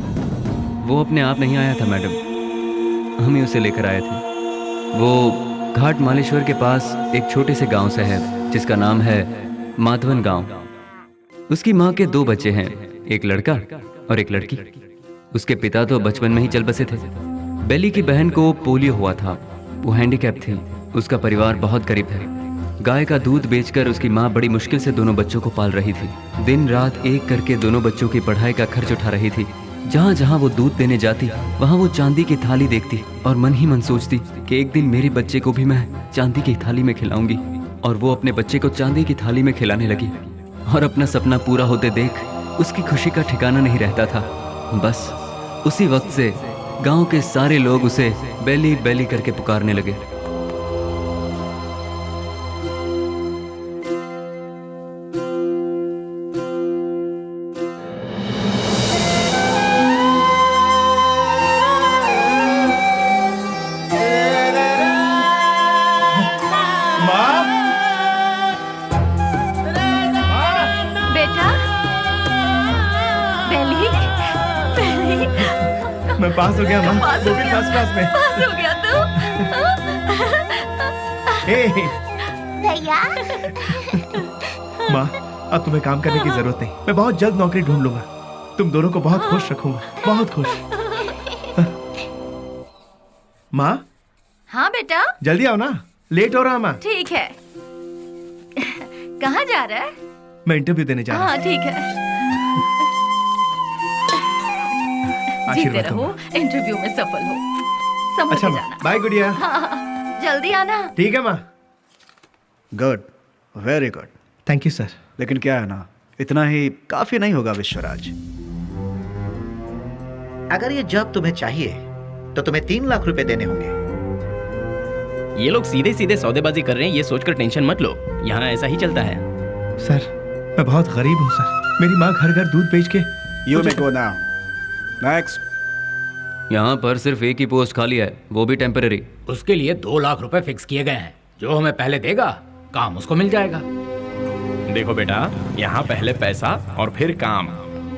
S4: वो अपने आप नहीं आया था मैडम, हम ही उसे लेकर आए थे। वो घाट मालेश्वर के पास एक छोटे से गांव से है जिसका नाम है माधवन गांव। उसकी माँ के 2 बच्चे हैं, एक लड़का और एक लड़की। उसके पिता तो बचपन में ही चल बसे थे। बेली की बहन को पोलियो हुआ था, वो हैंडीकैप थी। उसका परिवार बहुत गरीब है। गाय का दूध बेचकर उसकी माँ बड़ी मुश्किल से दोनों बच्चों को पाल रही थी। दिन रात एक करके दोनों बच्चों की पढ़ाई का खर्च उठा रही थी। जहाँ जहाँ वो दूध देने जाती वहाँ वो चांदी की थाली देखती और मन ही मन सोचती कि एक दिन मेरे बच्चे को भी मैं चांदी की थाली में खिलाऊंगी। और वो अपने बच्चे को चांदी की थाली में खिलाने लगी और अपना सपना पूरा होते देख उसकी खुशी का ठिकाना नहीं रहता था। बस उसी वक्त से गांव के सारे लोग उसे बेली बेली करके पुकारने लगे।
S6: मैं पास हो गया माँ, वो भी फर्स्ट क्लास में।
S2: पास हो गया तू?
S6: भैया। माँ, अब तुम्हें काम करने की जरूरत नहीं। मैं बहुत जल्द नौकरी ढूंढ लूंगा। तुम दोनों को बहुत खुश रखूंगा, बहुत खुश। माँ।
S2: हाँ बेटा।
S6: जल्दी आओ ना, लेट हो रहा माँ।
S2: ठीक है। कहाँ जा रहा है?
S6: मैं इंटरव्यू देने जा रहा हूँ।
S2: हाँ ठीक है। जीते रहो, इंटरव्यू में सफल हो। समझ
S6: अच्छा
S2: के जाना।
S6: बाय गुड़िया।
S2: हाँ, जल्दी आना।
S6: ठीक है माँ।
S1: Good, very good.
S6: Thank you sir.
S1: लेकिन क्या है ना, इतना ही काफी नहीं होगा विश्वराज।
S8: अगर ये जॉब तुम्हें चाहिए तो तुम्हें 3 लाख रुपए देने होंगे।
S5: ये लोग सीधे सीधे सौदेबाजी कर रहे हैं, ये सोचकर टेंशन मत लो। यहाँ ऐसा ही चलता है।
S6: सर मैं बहुत गरीब हूँ सर। मेरी माँ घर घर दूध बेच के।
S1: You may go now. Next.
S4: यहाँ पर सिर्फ एक ही पोस्ट खाली है, वो भी टेम्पररी।
S11: उसके लिए 2 लाख रुपए फिक्स किए गए हैं। जो हमें पहले देगा काम उसको मिल जाएगा।
S5: देखो बेटा, यहाँ पहले पैसा और फिर काम।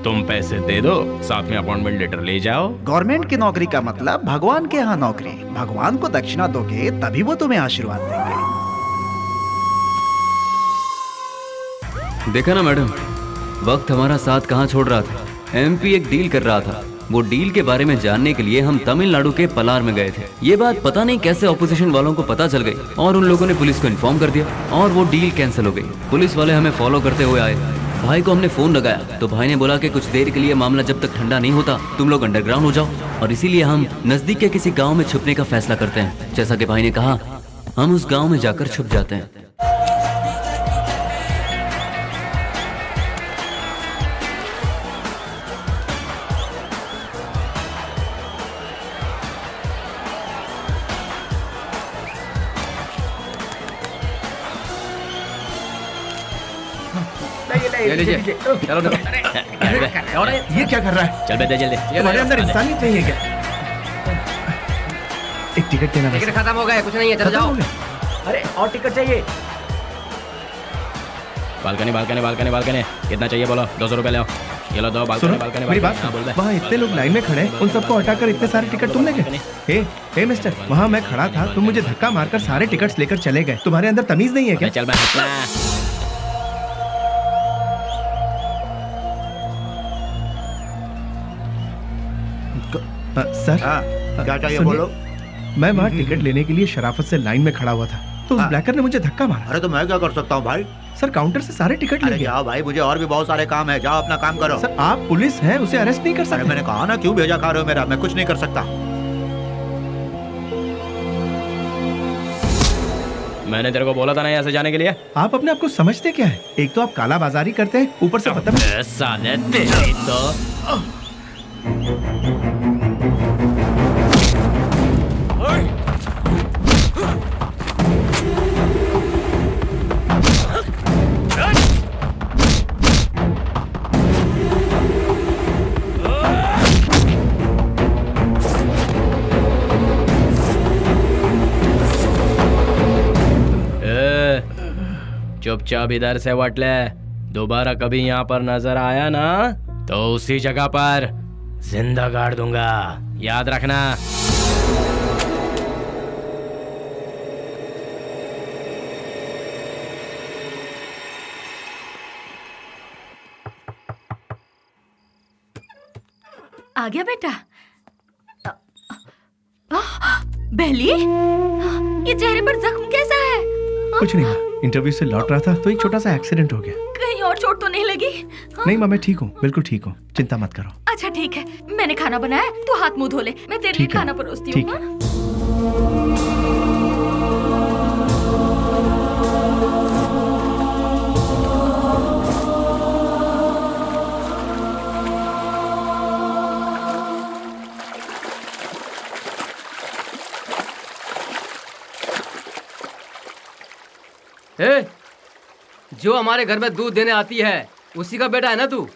S5: तुम पैसे दे दो, साथ में अपॉइंटमेंट लेटर ले जाओ।
S1: गवर्नमेंट की नौकरी का मतलब भगवान के यहाँ नौकरी। भगवान को दक्षिणा दोगे तभी वो तुम्हें आशीर्वाद देंगे।
S4: देखा ना मैडम, वक्त हमारा साथ कहाँ छोड़ रहा था। एमपी एक डील कर रहा था। वो डील के बारे में जानने के लिए हम तमिलनाडु के पलार में गए थे। ये बात पता नहीं कैसे ऑपोजिशन वालों को पता चल गई और उन लोगों ने पुलिस को इन्फॉर्म कर दिया और वो डील कैंसिल हो गई। पुलिस वाले हमें फॉलो करते हुए आए। भाई को हमने फोन लगाया तो भाई ने बोला कि कुछ देर के लिए मामला जब तक ठंडा नहीं होता तुम लोग अंडरग्राउंड हो जाओ, और इसीलिए हम नजदीक के किसी गाँव में छुपने का फैसला करते हैं। जैसा कि भाई ने कहा, हम उस गाँव में जाकर छुप जाते हैं।
S9: ले लीजिए। चलो
S6: ये क्या कर रहा है?
S5: चल बेटा जल्दी।
S6: तुम्हारे अंदर इंसानियत नहीं है क्या? एक टिकट देना।
S13: टिकट खत्म हो गया, कुछ नहीं है, चलो जाओ।
S6: अरे और टिकट चाहिए।
S5: बालकनी बालकनी बालकनी बालकनी कितना चाहिए बोलो? 200 रुपए ले आओ। ये लो दो बालकनी बालकनी।
S6: मेरी बात वहाँ इतने लोग लाइन में खड़े हैं, उन सबको हटाकर इतने सारे टिकट तुम ले गए? हे मिस्टर, वहाँ मैं खड़ा था, तुम मुझे धक्का मारकर सारे टिकट्स लेकर चले गए। तुम्हारे अंदर तमीज नहीं है क्या?
S5: चल मैं
S6: सर
S8: क्या चाहिए बोलो?
S6: मैं वहाँ टिकट लेने के लिए शराफत से लाइन में खड़ा हुआ था तो उस ब्लैकर ने मुझे धक्का मारा।
S8: अरे तो मैं क्या कर सकता हूँ भाई?
S6: सर काउंटर से सारे टिकट ले गया।
S8: जाओ भाई, मुझे और भी बहुत सारे काम है, जाओ अपना काम करो।
S6: सर आप पुलिस हैं, उसे अरेस्ट नहीं कर सकते।
S8: मैंने कहा ना, क्यों भेजा खा रहे हो मेरा? मैं कुछ नहीं कर सकता।
S5: मैंने तेरे को बोला था ना यहाँ से जाने के लिए।
S6: आप अपने आप को समझते क्या है? एक तो आप काला बाजारी करते हैं, ऊपर से बदतमीज।
S5: साले तेरी तो चुपचाप इधर से वट ले। दोबारा कभी यहाँ पर नजर आया ना तो उसी जगह पर जिंदा गाड़ दूंगा, याद रखना।
S2: आ गया बेटा। बेली, ये चेहरे पर जख्म कैसा है?
S6: कुछ नहीं माँ, इंटरव्यू से लौट रहा था तो एक छोटा सा एक्सीडेंट हो गया।
S2: कहीं और चोट तो नहीं लगी?
S6: नहीं माँ, मैं ठीक हूँ, बिल्कुल ठीक हूँ, चिंता मत करो।
S2: अच्छा ठीक है, मैंने खाना बनाया, तू हाथ मुंह धो ले, मैं तेरे लिए खाना परोसती हूँ।
S9: ए, जो हमारे घर में दूध देने आती है उसी का बेटा है ना तू?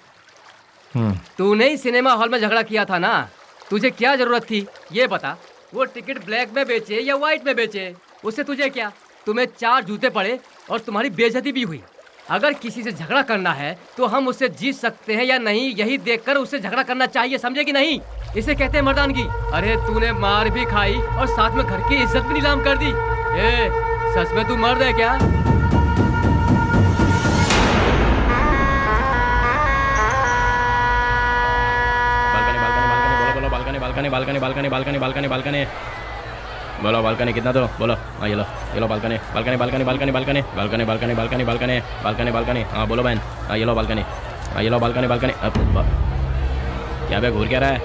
S9: तूने ही सिनेमा हॉल में झगड़ा किया था ना? तुझे क्या जरूरत थी ये बता? वो टिकट ब्लैक में बेचे या व्हाइट में बेचे, उससे तुझे क्या? तुम्हें 4 जूते पड़े और तुम्हारी बेइज्जती भी हुई। अगर किसी से झगड़ा करना है तो हम उससे जीत सकते हैं या नहीं, यही देखकर उससे झगड़ा करना चाहिए, समझे कि नहीं? इसे कहते हैं मर्दानगी। अरे तूने मार भी खाई और साथ में घर की इज्जत भी नीलाम कर दी। ए, सच में तू मर्द है क्या?
S5: बालकनी बोलो, बालकनी कितना दो बोलो। हाँ ये लो बालकनी। हाँ बोलो बहन। हाँ ये लो बालकनी। क्या बे घूर क्या रहा है?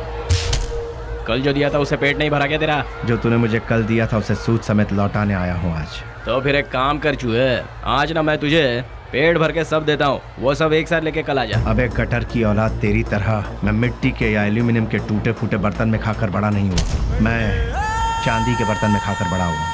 S5: कल जो दिया था उसे पेट नहीं भरा क्या तेरा?
S6: जो तूने मुझे कल दिया था उसे सूद समेत लौटाने आया हूँ आज।
S5: तो फिर एक काम कर चूहे, आज ना मैं तुझे पेट भर के सब देता हूँ, वो सब एक साथ लेके कल आ जा।
S6: अबे गटर की औलाद, तेरी तरह मैं मिट्टी के या एल्यूमिनियम के टूटे फूटे बर्तन में खाकर बड़ा नहीं हुआ, मैं चांदी के बर्तन में खाकर बड़ा हुआ।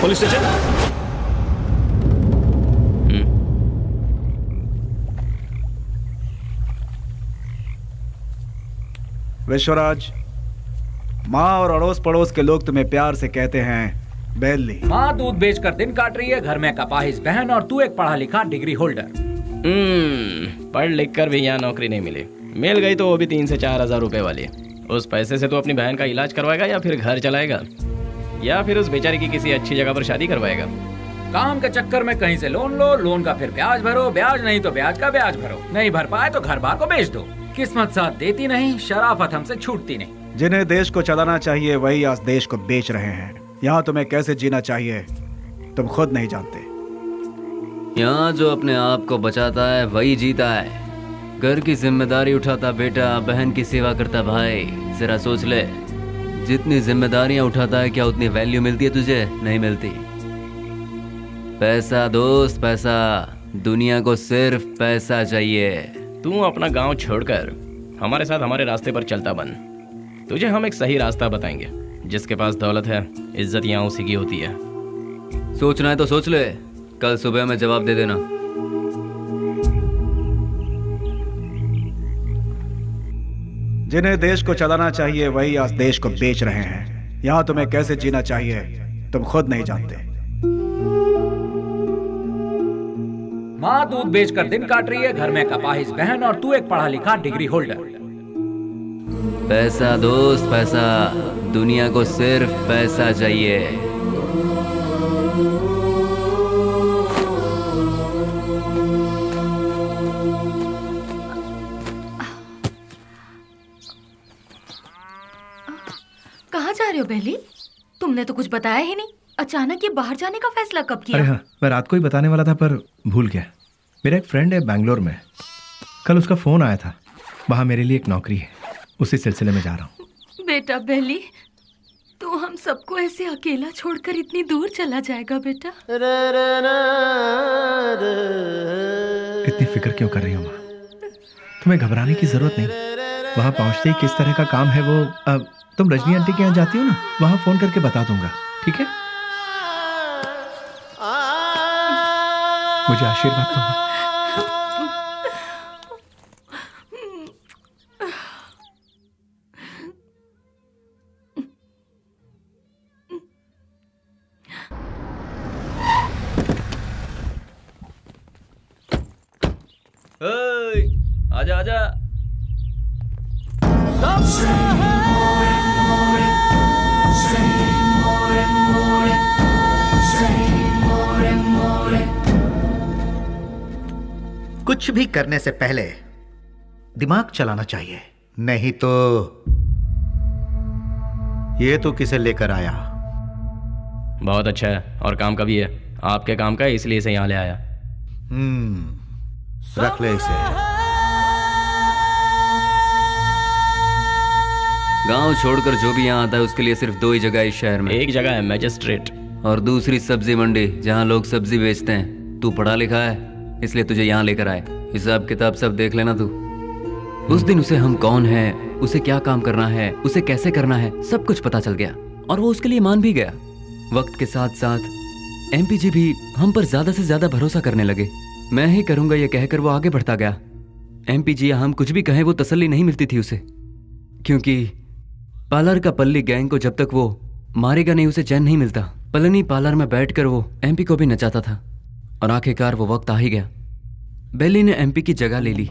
S15: Police station.
S1: विश्वराज, माँ और अड़ोस पड़ोस के लोग तुम्हें प्यार से कहते हैं बेली।
S3: माँ दूध बेचकर दिन काट रही है, घर में कपाहिस बहन और तू एक पढ़ा लिखा डिग्री होल्डर।
S5: पढ़ लिख कर भी यहाँ नौकरी नहीं मिली, मिल गई तो वो भी 3 से 4 हजार रुपए वाली। उस पैसे से तू अपनी बहन का इलाज करवाएगा या फिर घर चलाएगा, या फिर उस बेचारी की किसी अच्छी जगह पर शादी करवाएगा?
S3: काम के चक्कर में कहीं से लोन लो, लोन का फिर ब्याज भरो, ब्याज नहीं तो ब्याज का ब्याज भरो, नहीं भर पाए तो घर बार को बेच दो। किस्मत साथ देती नहीं, शराफत हमसे छूटती नहीं।
S1: जिन्हें देश को चलाना चाहिए वही आज देश को बेच रहे हैं। यहाँ तुम्हें कैसे जीना चाहिए तुम खुद नहीं जानते।
S4: यहाँ जो अपने आप को बचाता है वही जीता है। घर की जिम्मेदारी उठाता बेटा, बहन की सेवा करता भाई। जरा सोच ले, जितनी जिम्मेदारियां उठाता है क्या उतनी वैल्यू मिलती है तुझे? नहीं मिलती। पैसा दोस्त पैसा, दुनिया को सिर्फ पैसा चाहिए।
S5: तू अपना गांव छोड़कर हमारे साथ हमारे रास्ते पर चलता बन। तुझे हम एक सही रास्ता बताएंगे। जिसके पास दौलत है, इज्जत यहाँ उसी की होती है।
S4: सोचना है तो सोच ले, कल सुबह में जवाब दे देना।
S1: जिन्हें देश को चलाना चाहिए वही आज देश को बेच रहे हैं। यहाँ तुम्हें कैसे जीना चाहिए तुम खुद नहीं जानते।
S3: माँ दूध बेचकर दिन काट रही है, घर में कपाहिज बहन और तू एक पढ़ा लिखा डिग्री होल्डर।
S4: पैसा दोस्त पैसा, दुनिया को सिर्फ पैसा चाहिए।
S2: कहाँ जा रहे हो बेली? तुमने तो कुछ बताया ही नहीं। अचानक ये बाहर जाने का फैसला कब किया?
S6: अरे हाँ, मैं रात को ही बताने वाला था पर भूल गया। मेरा एक फ्रेंड है बैंगलोर में, कल उसका फोन आया था। वहाँ मेरे लिए एक नौकरी है, उसी सिलसिले में जा रहा हूँ।
S2: बेटा बेली, तू हम सबको ऐसे अकेला छोड़कर इतनी दूर चला जाएगा बेटा?
S6: इतनी फिक्र क्यों कर रही हो माँ? तुम्हें घबराने की जरूरत नहीं। वहाँ पहुँचते ही किस तरह का काम है वो, अब तुम रजनी आंटी के यहाँ जाती हो ना, वहाँ फोन करके बता दूंगा, ठीक है? मुझे आशीर्वाद दो माँ।
S4: आजा आजा।
S8: कुछ भी करने से पहले दिमाग चलाना चाहिए, नहीं तो ये तो किसे लेकर आया?
S5: बहुत अच्छा है और काम का भी है। आपके काम का है इसलिए इसे यहाँ ले आया।
S8: रख ले इसे।
S4: गांव छोड़कर जो भी यहाँ आता है उसके लिए सिर्फ दो ही जगह है इस शहर में।
S5: एक जगह है मैजिस्ट्रेट
S4: और दूसरी सब्जी मंडी, जहाँ लोग सब्जी बेचते हैं। तू पढ़ा लिखा है इसलिए तुझे यहाँ लेकर आए। हिसाब किताब सब देख लेना तू। उस दिन उसे हम कौन है, उसे क्या काम करना है, उसे कैसे करना है, सब कुछ पता चल गया और वो उसके लिए मान भी गया। वक्त के साथ साथ एमपी जी भी हम पर ज्यादा से ज्यादा भरोसा करने लगे। मैं ही करूंगा ये कहकर वो आगे बढ़ता गया। एमपी जी हम कुछ भी कहें वो तसल्ली नहीं मिलती थी उसे, क्योंकि पार्लर का पल्ली गैंग को जब तक वो मारेगा नहीं उसे चैन नहीं मिलता। पलनी पार्लर में बैठकर वो एमपी को भी नचाता था और आखिरकार वो वक्त आ ही गया। बेली ने एमपी की जगह ले ली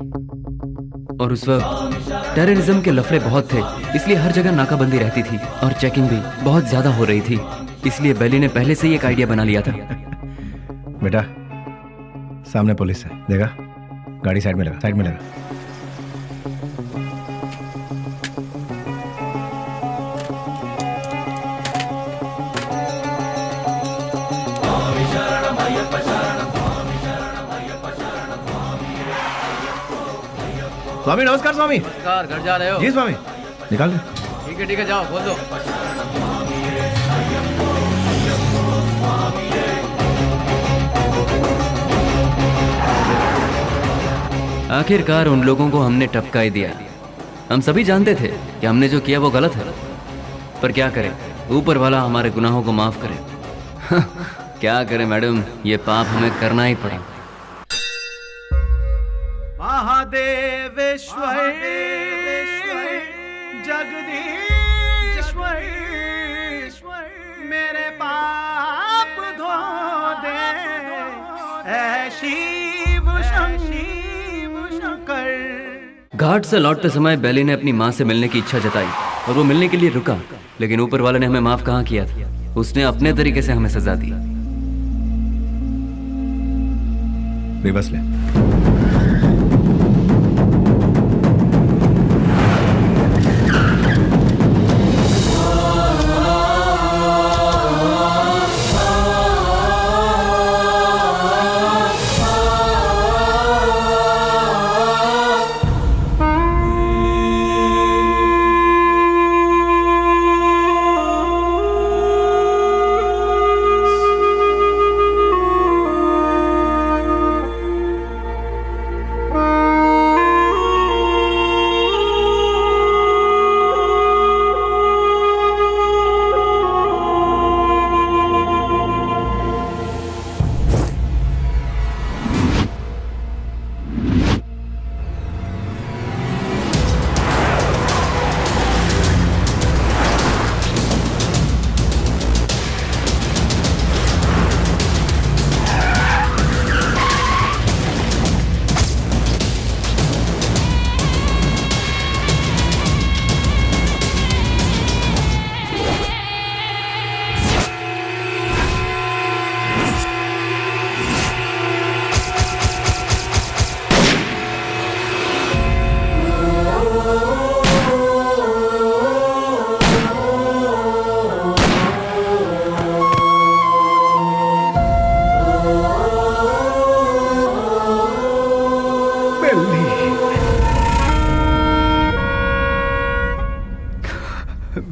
S4: और उस वक्त टेररिज्म के लफड़े बहुत थे, इसलिए हर जगह नाकाबंदी रहती थी और चेकिंग भी बहुत ज्यादा हो रही थी। इसलिए बेली ने पहले से ही एक आइडिया बना लिया था।
S6: बेटा सामने पुलिस है, देखा? गाड़ी साइड में लगा, साइड में लगा। स्वामी नमस्कार। स्वामी
S9: नमस्कार। घर जा रहे हो?
S6: जी स्वामी। निकाल दे।
S9: ठीक है जाओ, बोल दो।
S4: आखिरकार उन लोगों को हमने टपका ही दिया। हम सभी जानते थे कि हमने जो किया वो गलत है, पर क्या करें, ऊपर वाला हमारे गुनाहों को माफ करे। क्या करें मैडम, ये पाप हमें करना ही पड़ा।
S1: महादेवेश्वर जगदीश्वर मेरे पाप धो दे, ऐ शिव शंकर।
S4: घाट से लौटते समय बेली ने अपनी माँ से मिलने की इच्छा जताई और वो मिलने के लिए रुका, लेकिन ऊपर वाले ने हमें माफ कहाँ किया था। उसने अपने तरीके से हमें सजा दी।
S6: रिवर्स ले।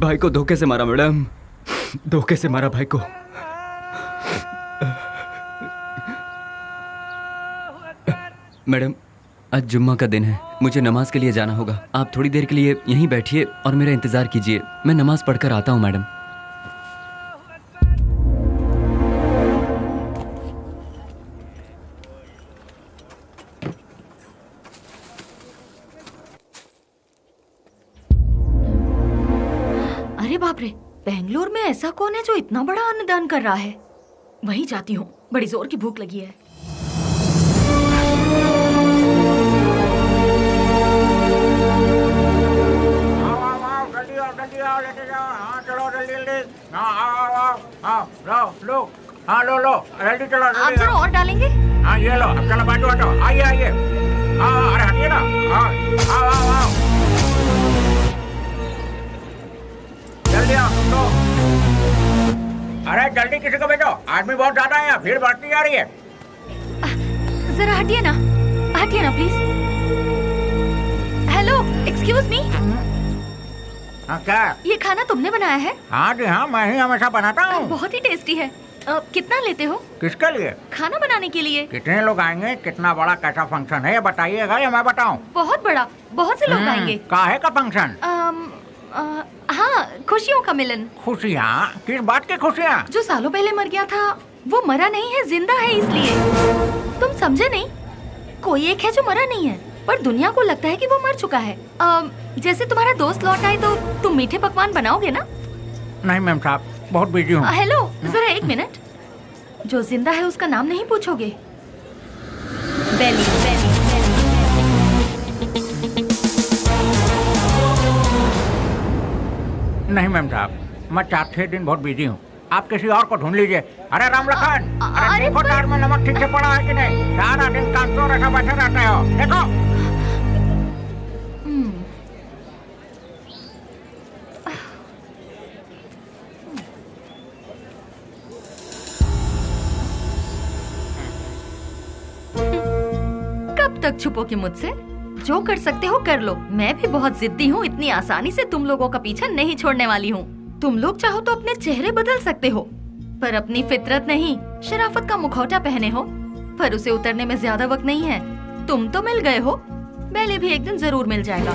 S15: भाई को धोखे से मारा मैडम, धोखे से मारा भाई को।
S4: मैडम, आज जुम्मा का दिन है, मुझे नमाज के लिए जाना होगा। आप थोड़ी देर के लिए यहीं बैठिए और मेरा इंतजार कीजिए। मैं नमाज पढ़कर आता हूँ मैडम।
S2: अरे बाप रे, बेंगलोर में ऐसा कौन है जो इतना बड़ा अन्नदान कर रहा है? वहीं जाती हूँ, बड़ी जोर की भूख लगी है।
S11: लो जल्दी चलो।
S2: आप जरा और डालेंगे?
S11: हाँ ये लो, अब चलो बाजू हटो, आइए आइए। अरे हटिए ना। आओ जल्दी आओ तुम लोग। अरे जल्दी किसी को भेजो, आदमी बहुत ज्यादा है, भीड़ बढ़ती जा रही है।
S2: जरा हटिए ना प्लीज। Hello, excuse me.
S11: हाँ क्या?
S2: ये खाना तुमने बनाया है?
S11: हाँ जी हाँ, मैं ही हमेशा बनाता हूँ।
S2: बहुत ही टेस्टी है। कितना लेते हो?
S11: किसके लिए?
S2: खाना बनाने के लिए।
S11: कितने लोग आएंगे, कितना बड़ा कैसा फंक्शन है ये बताइएगा या मैं बताऊँ?
S2: बहुत बड़ा, बहुत से लोग आएंगे।
S11: काहे का फंक्शन?
S2: हाँ, खुशियों का मिलन।
S11: खुशियाँ? किस बात की खुशियाँ?
S2: जो सालों पहले मर गया था वो मरा नहीं है, जिंदा है, इसलिए। तुम समझे नहीं? कोई एक है जो मरा नहीं है पर दुनिया को लगता है कि वो मर चुका है। जैसे तुम्हारा दोस्त लौट आए तो तुम मीठे पकवान बनाओगे ना?
S11: नहीं मैम साहब, बहुत बिजी हूँ।
S2: हेलो, जरा एक मिनट। जो जिंदा है उसका नाम नहीं पूछोगे? बेली, बेली, बेली।
S11: नहीं मैम साहब, मैं 4-6 दिन बहुत बिजी हूँ, आप किसी और को ढूंढ लीजिए। अरे राम लखन, अरे देखो तार में नमक ठीक से पड़ा है कि नहीं? सारा दिन काम तो ऐसा बैठे रहते हो, देखो।
S2: कब तक छुपोगे मुझसे? जो कर सकते हो कर लो। मैं भी बहुत जिद्दी हूँ, इतनी आसानी से तुम लोगों का पीछा नहीं छोड़ने वाली हूँ। तुम लोग चाहो तो अपने चेहरे बदल सकते हो, पर अपनी फितरत नहीं। शराफत का मुखौटा पहने हो, पर उसे उतरने में ज्यादा वक्त नहीं है। तुम तो मिल गए हो, बेली भी एक दिन जरूर मिल जाएगा।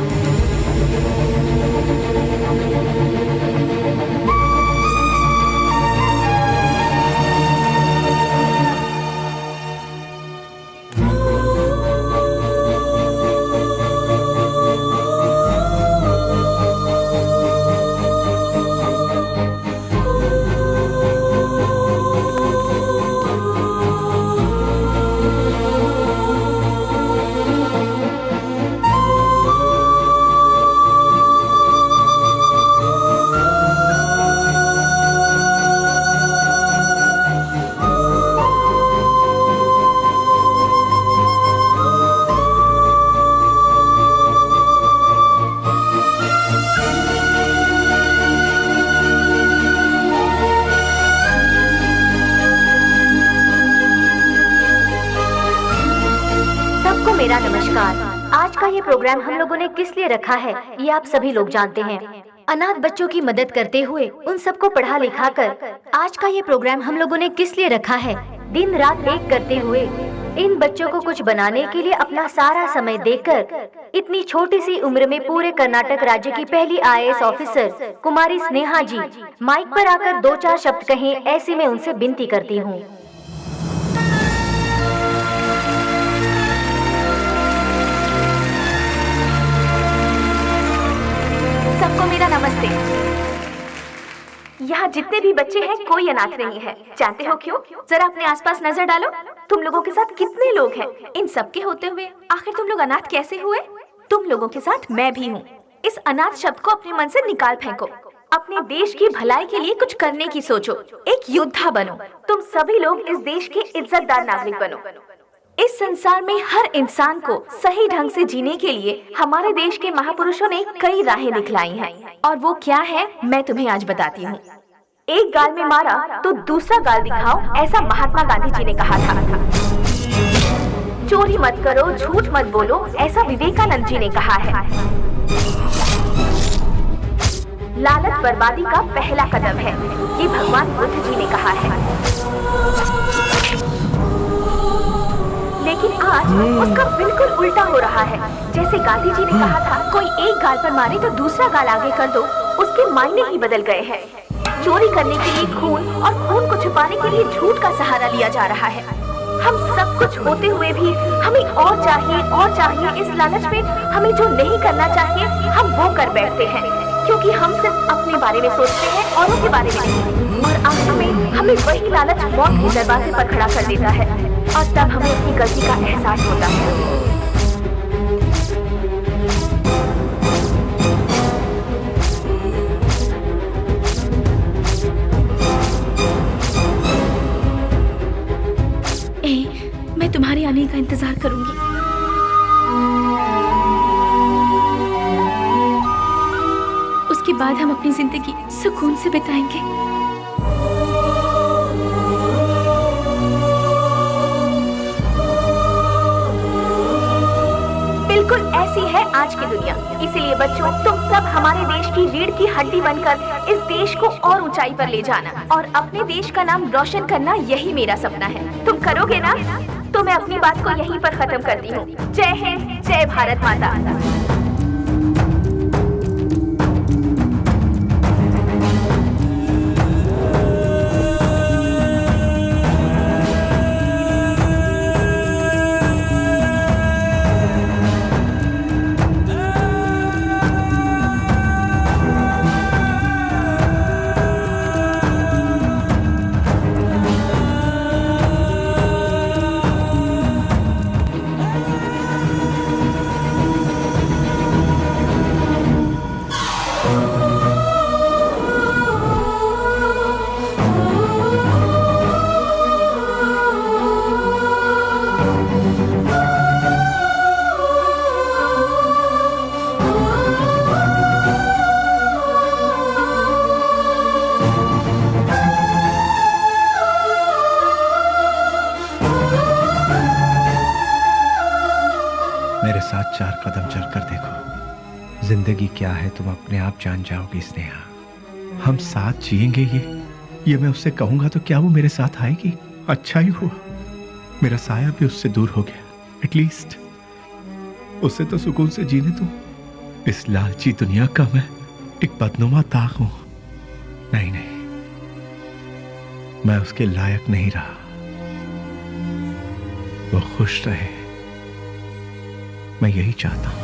S16: प्रोग्राम हम लोगों ने किस लिए रखा है ये आप सभी लोग जानते हैं। अनाथ बच्चों की मदद करते हुए उन सबको पढ़ा लिखा कर आज का ये प्रोग्राम हम लोगों ने किस लिए रखा है, दिन रात एक करते हुए इन बच्चों को कुछ बनाने के लिए अपना सारा समय देकर इतनी छोटी सी उम्र में पूरे कर्नाटक राज्य की पहली IAS ऑफिसर कुमारी स्नेहा जी माइक पर आकर 2-4 शब्द कहें, ऐसी मैं उनसे विनती करती हूँ। सबको मेरा नमस्ते। यहाँ जितने भी बच्चे हैं कोई अनाथ नहीं है। जानते हो क्यों? जरा अपने आसपास नजर डालो, तुम लोगों के साथ कितने लोग हैं। इन सब के होते हुए आखिर तुम लोग अनाथ कैसे हुए? तुम लोगों के साथ मैं भी हूँ। इस अनाथ शब्द को अपने मन से निकाल फेंको। अपने देश की भलाई के लिए कुछ करने की सोचो, एक योद्धा बनो। तुम सभी लोग इस देश के इज्जतदार नागरिक बनो। इस संसार में हर इंसान को सही ढंग से जीने के लिए हमारे देश के महापुरुषों ने कई राहें दिखलाई हैं, और वो क्या है मैं तुम्हें आज बताती हूँ। एक गाल में मारा तो दूसरा गाल दिखाओ, ऐसा महात्मा गांधी जी ने कहा था। चोरी मत करो, झूठ मत बोलो, ऐसा विवेकानंद जी ने कहा है। लालच बर्बादी का पहला कदम है, ये भगवान बुद्ध जी ने कहा है। लेकिन आज उसका बिल्कुल उल्टा हो रहा है। जैसे गांधी जी ने कहा था, कोई एक गाल पर मारे तो दूसरा गाल आगे कर दो, उसके मायने ही बदल गए हैं। चोरी करने के लिए खून और खून को छुपाने के लिए झूठ का सहारा लिया जा रहा है। हम सब कुछ होते हुए भी हमें और चाहिए। इस लालच में हमें जो नहीं करना चाहिए हम वो कर बैठते हैं, क्योंकि हम सिर्फ अपने बारे में सोचते हैं, औरों के बारे में नहीं। और आखिर में हमें वही लालच मौत के दरवाजे पर खड़ा कर देता है, और तब हमें अपनी गलती का एहसास होता है। मैं तुम्हारे आने का इंतजार करूंगी। उसके बाद हम अपनी जिंदगी सुकून से बिताएंगे। बिल्कुल ऐसी है आज की दुनिया। इसीलिए बच्चों, तुम सब हमारे देश की रीढ़ की हड्डी बनकर इस देश को और ऊंचाई पर ले जाना और अपने देश का नाम रोशन करना, यही मेरा सपना है। तुम करोगे ना? तो मैं अपनी बात को यहीं पर खत्म करती हूँ। जय हिंद, जय भारत माता।
S6: मेरे साथ 4 कदम चलकर देखो। जिंदगी क्या है तुम अपने आप जान जाओगी स्नेहा। हम साथ जिएंगे ये मैं उससे कहूंगा तो क्या वो मेरे साथ आएगी? अच्छा ही हुआ मेरा साया भी उससे दूर हो गया। एटलीस्ट उससे तो सुकून से जीने दो। इस लालची दुनिया का मैं एक बदनुमा ताक हूं। नहीं, मैं उसके लायक नहीं रहा। वो खुश रहे, मैं यही चाहता हूं।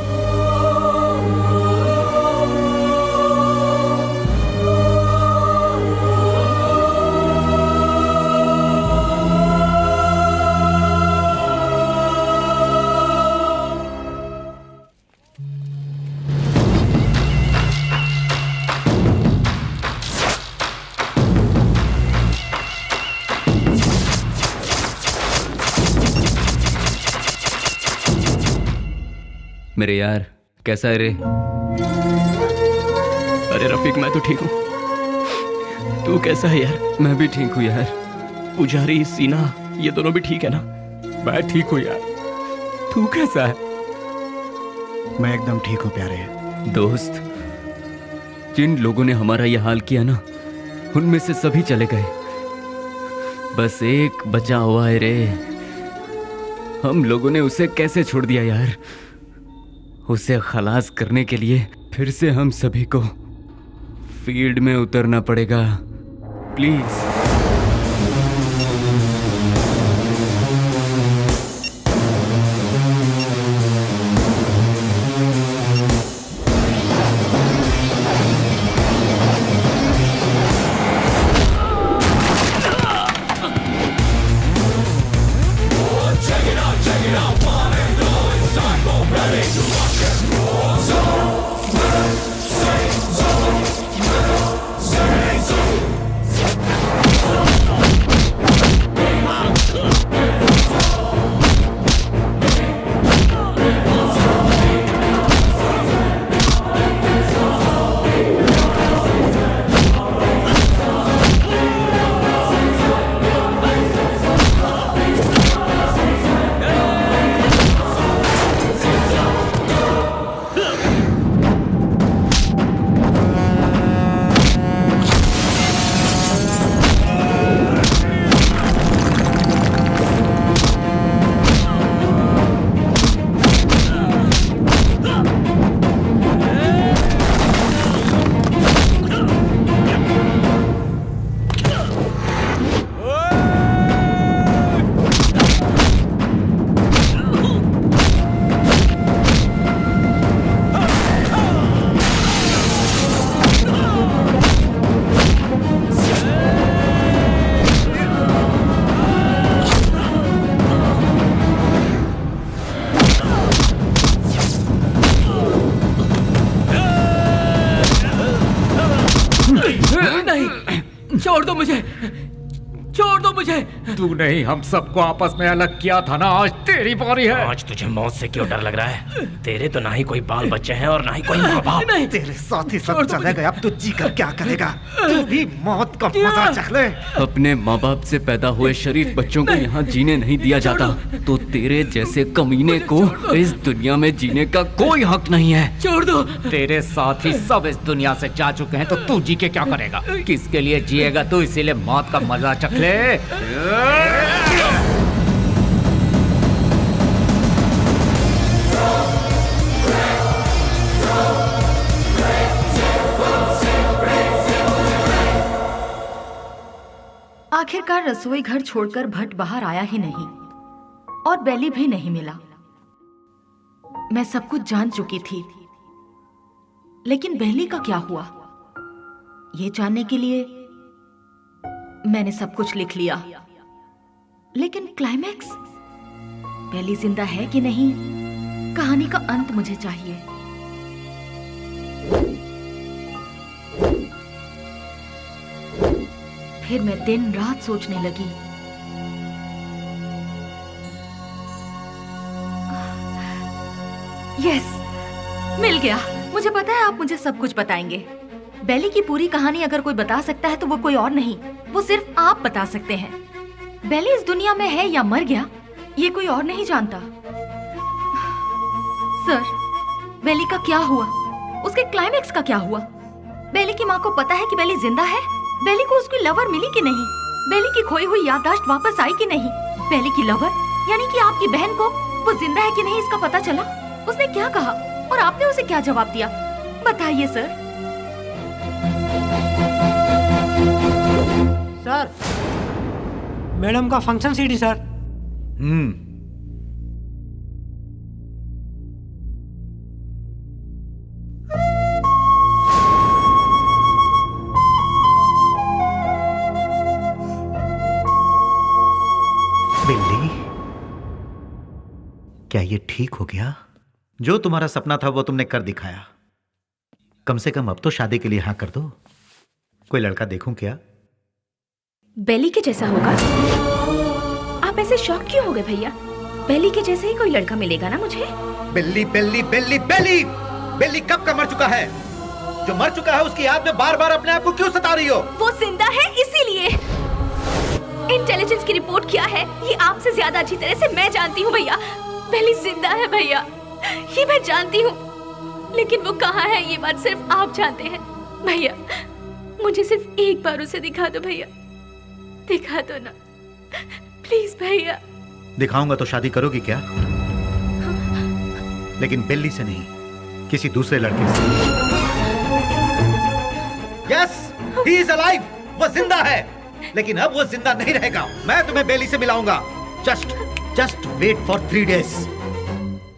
S4: मेरे यार, कैसा है रे?
S5: अरे रफीक, मैं तो ठीक हूँ। तू कैसा है यार?
S4: मैं भी ठीक हूँ यार।
S5: पुजारी, सीना, ये दोनों भी ठीक है ना?
S7: मैं ठीक हूँ यार। तू कैसा है?
S1: मैं एकदम ठीक हूँ प्यारे।
S15: दोस्त, जिन लोगों ने हमारा यह हाल किया ना, उनमें से सभी चले गए, बस एक बचा हुआ है रे। हम लोगों ने उसे कैसे छोड़ दिया यार? उसे खलास करने के लिए फिर से हम सभी को फील्ड में उतरना पड़ेगा। प्लीज।
S3: छोड़ दो मुझे, छोड़ दो मुझे। तू नहीं हम सबको आपस में अलग किया था ना, आज तेरी बारी है।
S5: आज तुझे मौत से क्यों डर लग रहा है? तेरे तो ना ही कोई बाल बच्चे हैं और ना ही कोई माँ बाप।
S8: तेरे साथ ही सब चले गए, अब तू जी कर क्या करेगा? तू भी मौत का मजा चख ले।
S15: अपने माँ बाप से पैदा हुए शरीफ बच्चों को यहाँ जीने नहीं दिया जाता, तो तेरे जैसे कमीने को इस दुनिया में जीने का कोई हक नहीं है।
S3: छोड़ दो। तेरे साथ ही सब इस दुनिया से जा चुके हैं, तो तू जी के क्या करेगा? किसके लिए जिएगा तू? इसीलिए मौत का मजा चख ले।
S2: आखिरकार रसोई घर छोड़कर भट्ट बाहर आया ही नहीं और बेली भी नहीं मिला। मैं सब कुछ जान चुकी थी, लेकिन बेली का क्या हुआ, ये जानने के लिए मैंने सब कुछ लिख लिया। लेकिन क्लाइमैक्स, बेली जिंदा है कि नहीं, कहानी का अंत मुझे चाहिए। फिर मैं दिन रात सोचने लगी। यस, मिल गया। मुझे पता है आप मुझे सब कुछ बताएंगे। बेली की पूरी कहानी अगर कोई बता सकता है तो वो कोई और नहीं, वो सिर्फ आप बता सकते हैं। बेली इस दुनिया में है या मर गया, ये कोई और नहीं जानता। सर, बेली का क्या हुआ? उसके क्लाइमैक्स का क्या हुआ? बेली की माँ को पता है कि बेली जिंदा है? बेली को उसकी लवर मिली कि नहीं? बेली की खोई हुई याददाश्त वापस आई कि नहीं? बेली की लवर यानी कि आपकी बहन को वो जिंदा है कि नहीं इसका पता चला? उसने क्या कहा और आपने उसे क्या जवाब दिया? बताइए सर।
S17: सर, मैडम का फंक्शन सीडी सर।
S8: बिल्ली, क्या ये ठीक हो गया? जो तुम्हारा सपना था वो तुमने कर दिखाया। कम से कम अब तो शादी के लिए हाँ कर दो। कोई लड़का देखूं क्या?
S10: बेली के जैसा होगा? आप ऐसे शॉक क्यों हो गए भैया? बेली के जैसे ही कोई लड़का मिलेगा ना मुझे।
S8: बिल्ली बिल्ली बिल्ली बिल्ली बिल्ली कब का मर चुका है? जो मर चुका है उसकी याद में बार बार अपने आप को क्यों सता रही हो?
S10: वो जिंदा है इसीलिए। इंटेलिजेंस की रिपोर्ट क्या है ये आपसे ज्यादा अच्छी तरह से मैं जानती हूँ भैया। बेली जिंदा है भैया, ये मैं जानती हूँ। लेकिन वो कहाँ है ये बात सिर्फ आप जानते हैं। भैया मुझे सिर्फ एक बार उसे दिखा दो भैया, दिखा दो ना प्लीज भैया।
S8: दिखाऊंगा तो शादी करोगी क्या? लेकिन बेली से नहीं, किसी दूसरे लड़के से। यस, ही इज अलाइव, वो जिंदा है, लेकिन अब वो जिंदा नहीं रहेगा। मैं तुम्हें बेली से मिलाऊंगा। Just wait for 3 days।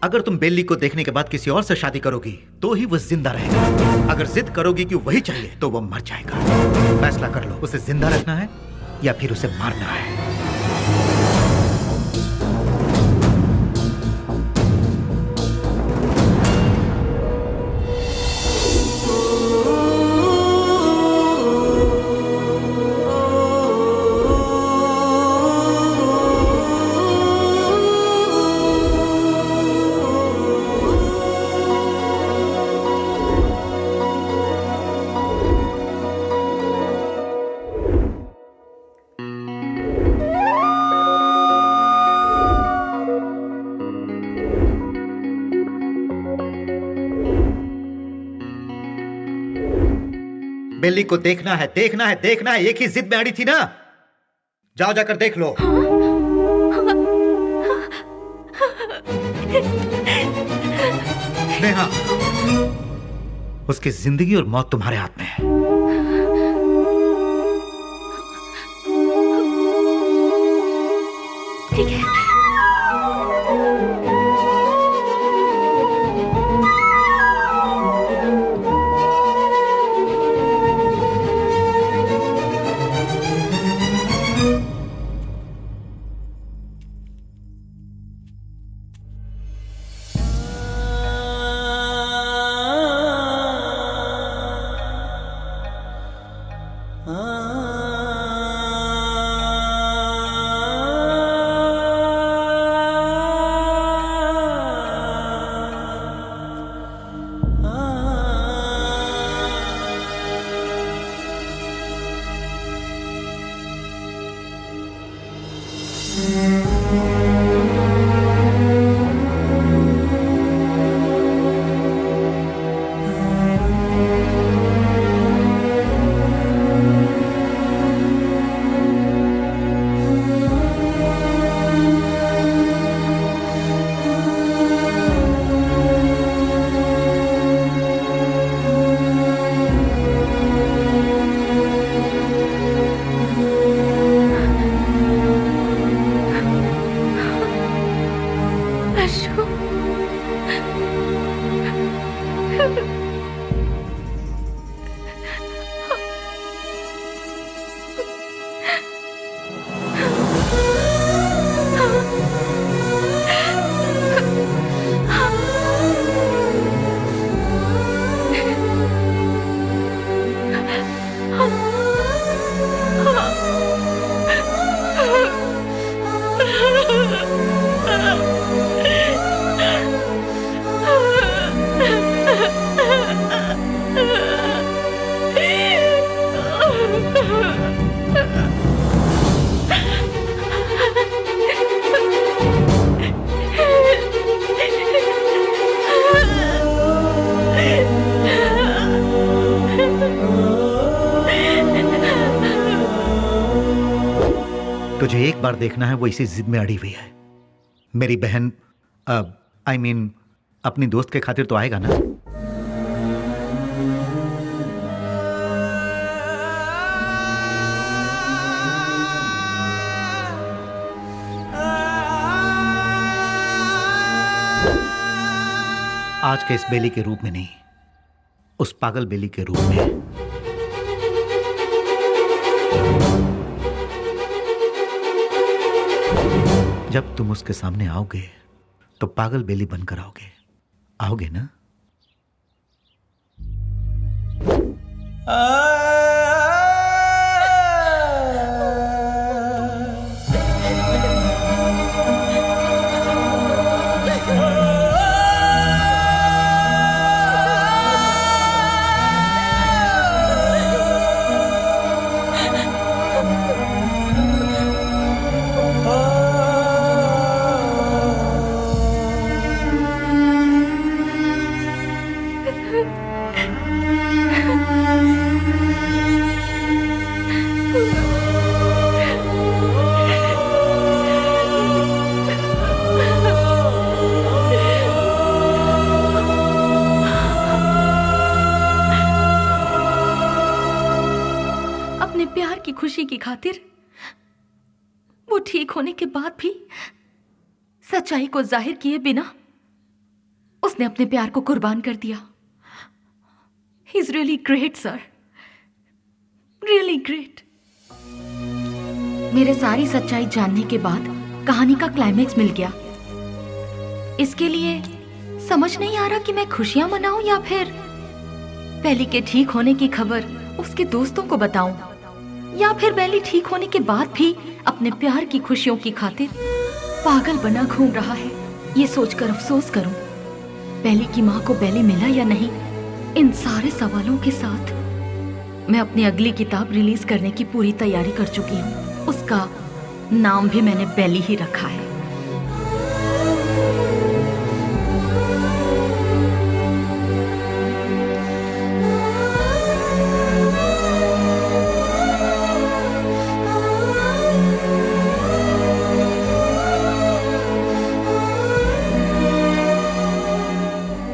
S8: अगर तुम बेली को देखने के बाद किसी और से शादी करोगी तो ही वो जिंदा रहेगा। अगर जिद करोगी कि वही चाहिए तो वो मर जाएगा। फैसला कर लो, उसे जिंदा रखना है या फिर उसे मारना है। बेली को देखना है, देखना है, देखना है। एक ही जिद में अड़ी थी ना। जाओ जाकर देख लो। नेहा, उसकी जिंदगी और मौत तुम्हारे हाथ में है।
S10: ठीक है।
S8: तुझे एक बार देखना है, वो इसी जिद में अड़ी हुई है। मेरी बहन I mean, अपनी दोस्त के खातिर तो आएगा ना। आज के इस बेली के रूप में नहीं, उस पागल बेली के रूप में। जब तुम उसके सामने आओगे तो पागल बेली बनकर आओगे, आओगे ना?
S2: अपने प्यार की खुशी की खातिर वो ठीक होने के बाद भी सच्चाई को जाहिर किए बिना उसने अपने प्यार को कुर्बान कर दिया। He is really great sir, really great. मेरे सारी सच्चाई जानने के बाद कहानी का क्लाइमेक्स मिल गया। इसके लिए समझ नहीं आ रहा कि मैं खुशियां मनाऊं या फिर बेली के ठीक होने की खबर उसके दोस्तों को बताऊं, या फिर बेली ठीक होने के बाद भी अपने प्यार की खुशियों की खातिर पागल बना घूम रहा है। ये सोचकर अफसोस करूं बेली की माँ को बेली मिला या नहीं। इन सारे सवालों के साथ मैं अपनी अगली किताब रिलीज करने की पूरी तैयारी कर चुकी हूँ। उसका नाम भी मैंने बेली ही रखा है।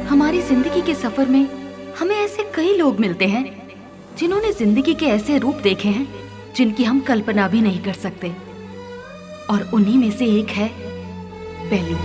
S2: हमारी जिंदगी के सफर में हमें ऐसे कई लोग मिलते हैं जिन्होंने जिंदगी के ऐसे रूप देखे हैं जिनकी हम कल्पना भी नहीं कर सकते, और उन्हीं में से एक है बेली।